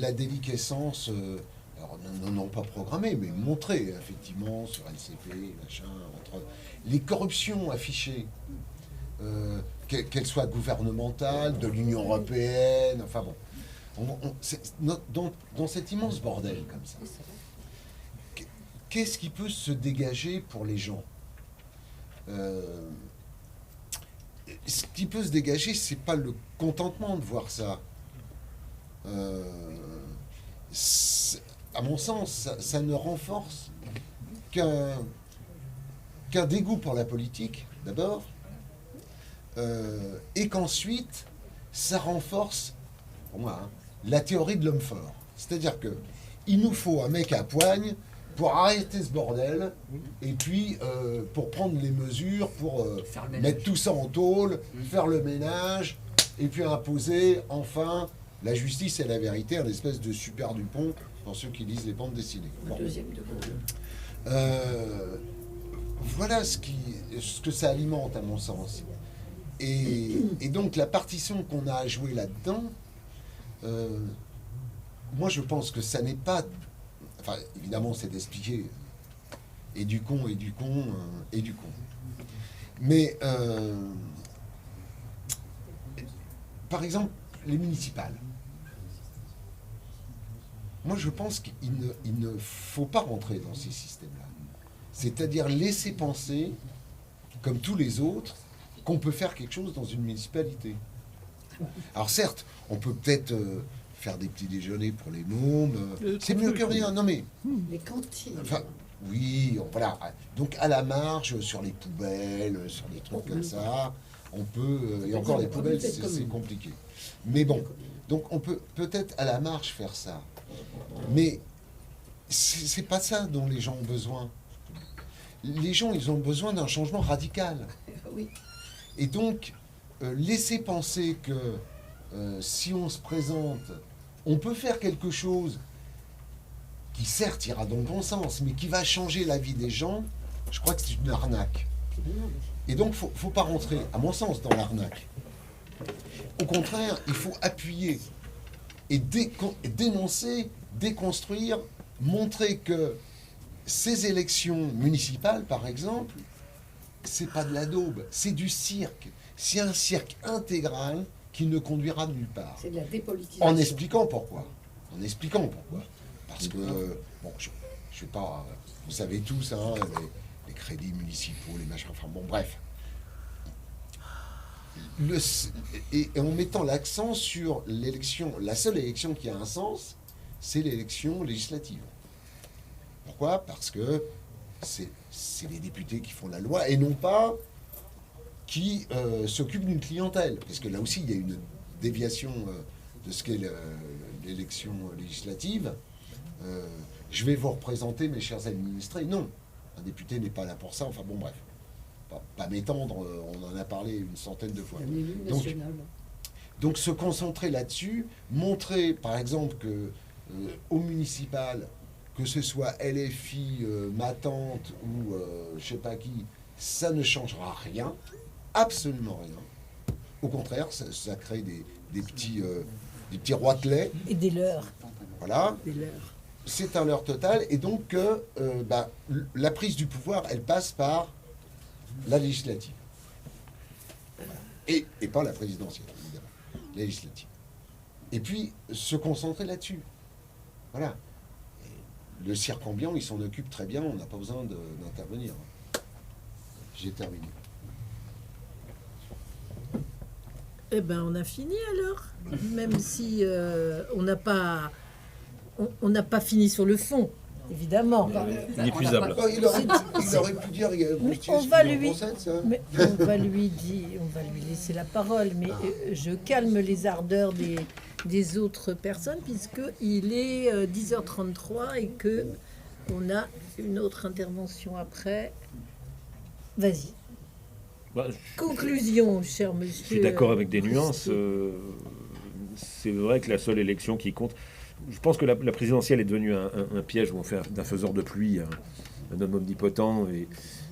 la déliquescence... alors, non pas programmée, mais montrée, effectivement, sur LCP, machin, entre les corruptions affichées, qu'elles soient gouvernementales, de l'Union européenne, enfin bon. Dans cet immense bordel comme ça, qu'est-ce qui peut se dégager pour les gens? Ce qui peut se dégager, c'est pas le contentement de voir ça. À mon sens, ça ne renforce qu'un dégoût pour la politique, d'abord, et qu'ensuite, ça renforce, pour moi, hein, la théorie de l'homme fort. C'est-à-dire que il nous faut un mec à poigne pour arrêter ce bordel, et puis pour prendre les mesures, pour Faire le ménage. mettre tout ça en tôle, faire le ménage, et puis imposer, enfin, la justice et la vérité, un espèce de super Dupont pour ceux qui lisent les bandes dessinées. Bon. Voilà ce que ça alimente, à mon sens. Et donc, la partition qu'on a à jouer là-dedans, moi, je pense que ça n'est pas... Enfin, évidemment, c'est d'expliquer et du con, et du con, et du con. Mais, par exemple, les municipales. Moi, je pense qu'il ne faut pas rentrer dans ces systèmes-là. C'est-à-dire laisser penser, comme tous les autres, qu'on peut faire quelque chose dans une municipalité. Alors certes, on peut peut-être faire des petits déjeuners pour les mômes, c'est mieux que rien. Non mais, Les cantines. enfin, oui, voilà. Donc à la marge, sur les poubelles, sur des trucs comme ça, on peut... et encore les poubelles, c'est compliqué. Mais bon, donc on peut peut-être à la marge faire ça. Mais c'est pas ça dont les gens ont besoin. Les gens, ils ont besoin d'un changement radical. Oui. Et donc, laisser penser que si on se présente, on peut faire quelque chose qui certes ira dans le bon sens, mais qui va changer la vie des gens, je crois que c'est une arnaque. Et donc, faut pas rentrer, à mon sens, dans l'arnaque. Au contraire, il faut appuyer et dénoncer, déconstruire, montrer que ces élections municipales, par exemple, c'est pas de la daube, c'est du cirque. C'est un cirque intégral qui ne conduira nulle part. C'est de la dépolitisation. En expliquant pourquoi. Parce que, bon, je vais pas... Vous savez tous, hein, les crédits municipaux, les machins, enfin bon, bref. Et en mettant l'accent sur l'élection, la seule élection qui a un sens, c'est l'élection législative. Pourquoi? Parce que c'est les députés qui font la loi et non pas qui s'occupent d'une clientèle. Parce que là aussi, il y a une déviation de ce qu'est l'élection législative. Je vais vous représenter, mes chers administrés. Non, un député n'est pas là pour ça. Enfin bon, bref. Pas m'étendre, on en a parlé une centaine de fois. Donc se concentrer là-dessus, montrer par exemple que au municipal, que ce soit LFI, ma tante ou je sais pas qui, ça ne changera rien, absolument rien. Au contraire, ça crée des petits roitelets. Et des leurs. Voilà. C'est l'heure. C'est un leurre total. Et donc, la prise du pouvoir, elle passe par la législative. Et pas la présidentielle, évidemment. La législative. Et puis, se concentrer là-dessus. Voilà. Et le cirque ambiant, il s'en occupe très bien, on n'a pas besoin d'intervenir. J'ai terminé. Eh ben, on a fini alors. Même si on n'a pas fini sur le fond, évidemment. Inépuisable. Oh, il aurait pu dire... Mais tu on es va en lui, Français, ça mais on va lui laisser la parole. Mais je calme les ardeurs des autres personnes puisqu'il est 10h33 et que on a une autre intervention après. Vas-y. Bah, Conclusion, cher monsieur. je suis d'accord avec des nuances. C'est vrai que la seule élection qui compte... Je pense que la présidentielle est devenue un piège où on fait d'un faiseur de pluie un homme omnipotent et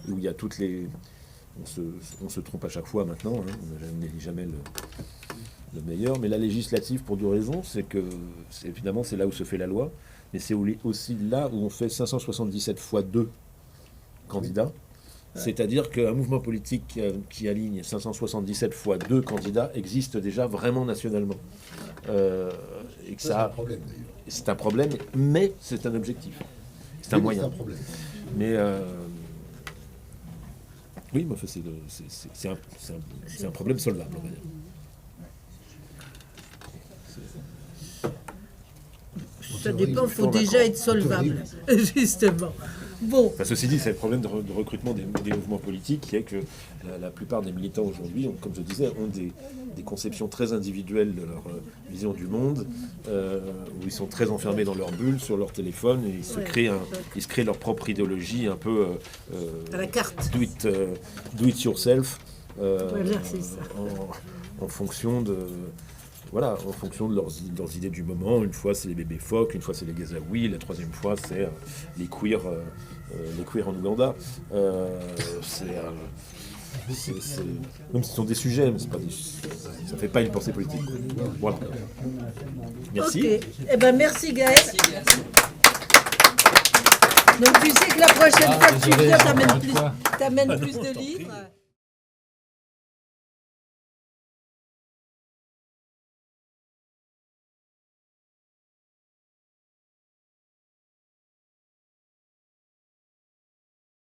où il y a toutes les... On se trompe à chaque fois maintenant, hein, on n'élit jamais le meilleur. Mais la législative, pour deux raisons, c'est que évidemment c'est là où se fait la loi, mais c'est aussi là où on fait 577 fois 2 candidats. C'est-à-dire qu'un mouvement politique qui aligne 577 fois 2 candidats existe déjà vraiment nationalement. Et que C'est un problème, d'ailleurs. c'est un problème, mais c'est un objectif. C'est un Oui, moyen. C'est un problème. Mais oui, mais enfin, c'est un problème solvable, on va dire. Ça dépend, il faut déjà être solvable, justement. Bon, Enfin, ceci dit, c'est le problème de recrutement des mouvements politiques qui est que la plupart des militants aujourd'hui, comme je disais, ont des conceptions très individuelles de leur vision du monde, où ils sont très enfermés dans leur bulle, sur leur téléphone, et ils se créent leur propre idéologie un peu à la carte. do it yourself, Voilà, c'est ça. en fonction de... Voilà, en fonction de leurs idées du moment. Une fois, c'est les bébés phoques, une fois, c'est les gazaouis, la troisième fois, c'est les queers en Ouganda. Même si ce sont des sujets, mais c'est pas ça fait pas une pensée politique. Voilà. Merci. Ok. Eh ben, merci Gaël. Donc tu sais que la prochaine fois que tu viens, t'amènes plus de livres.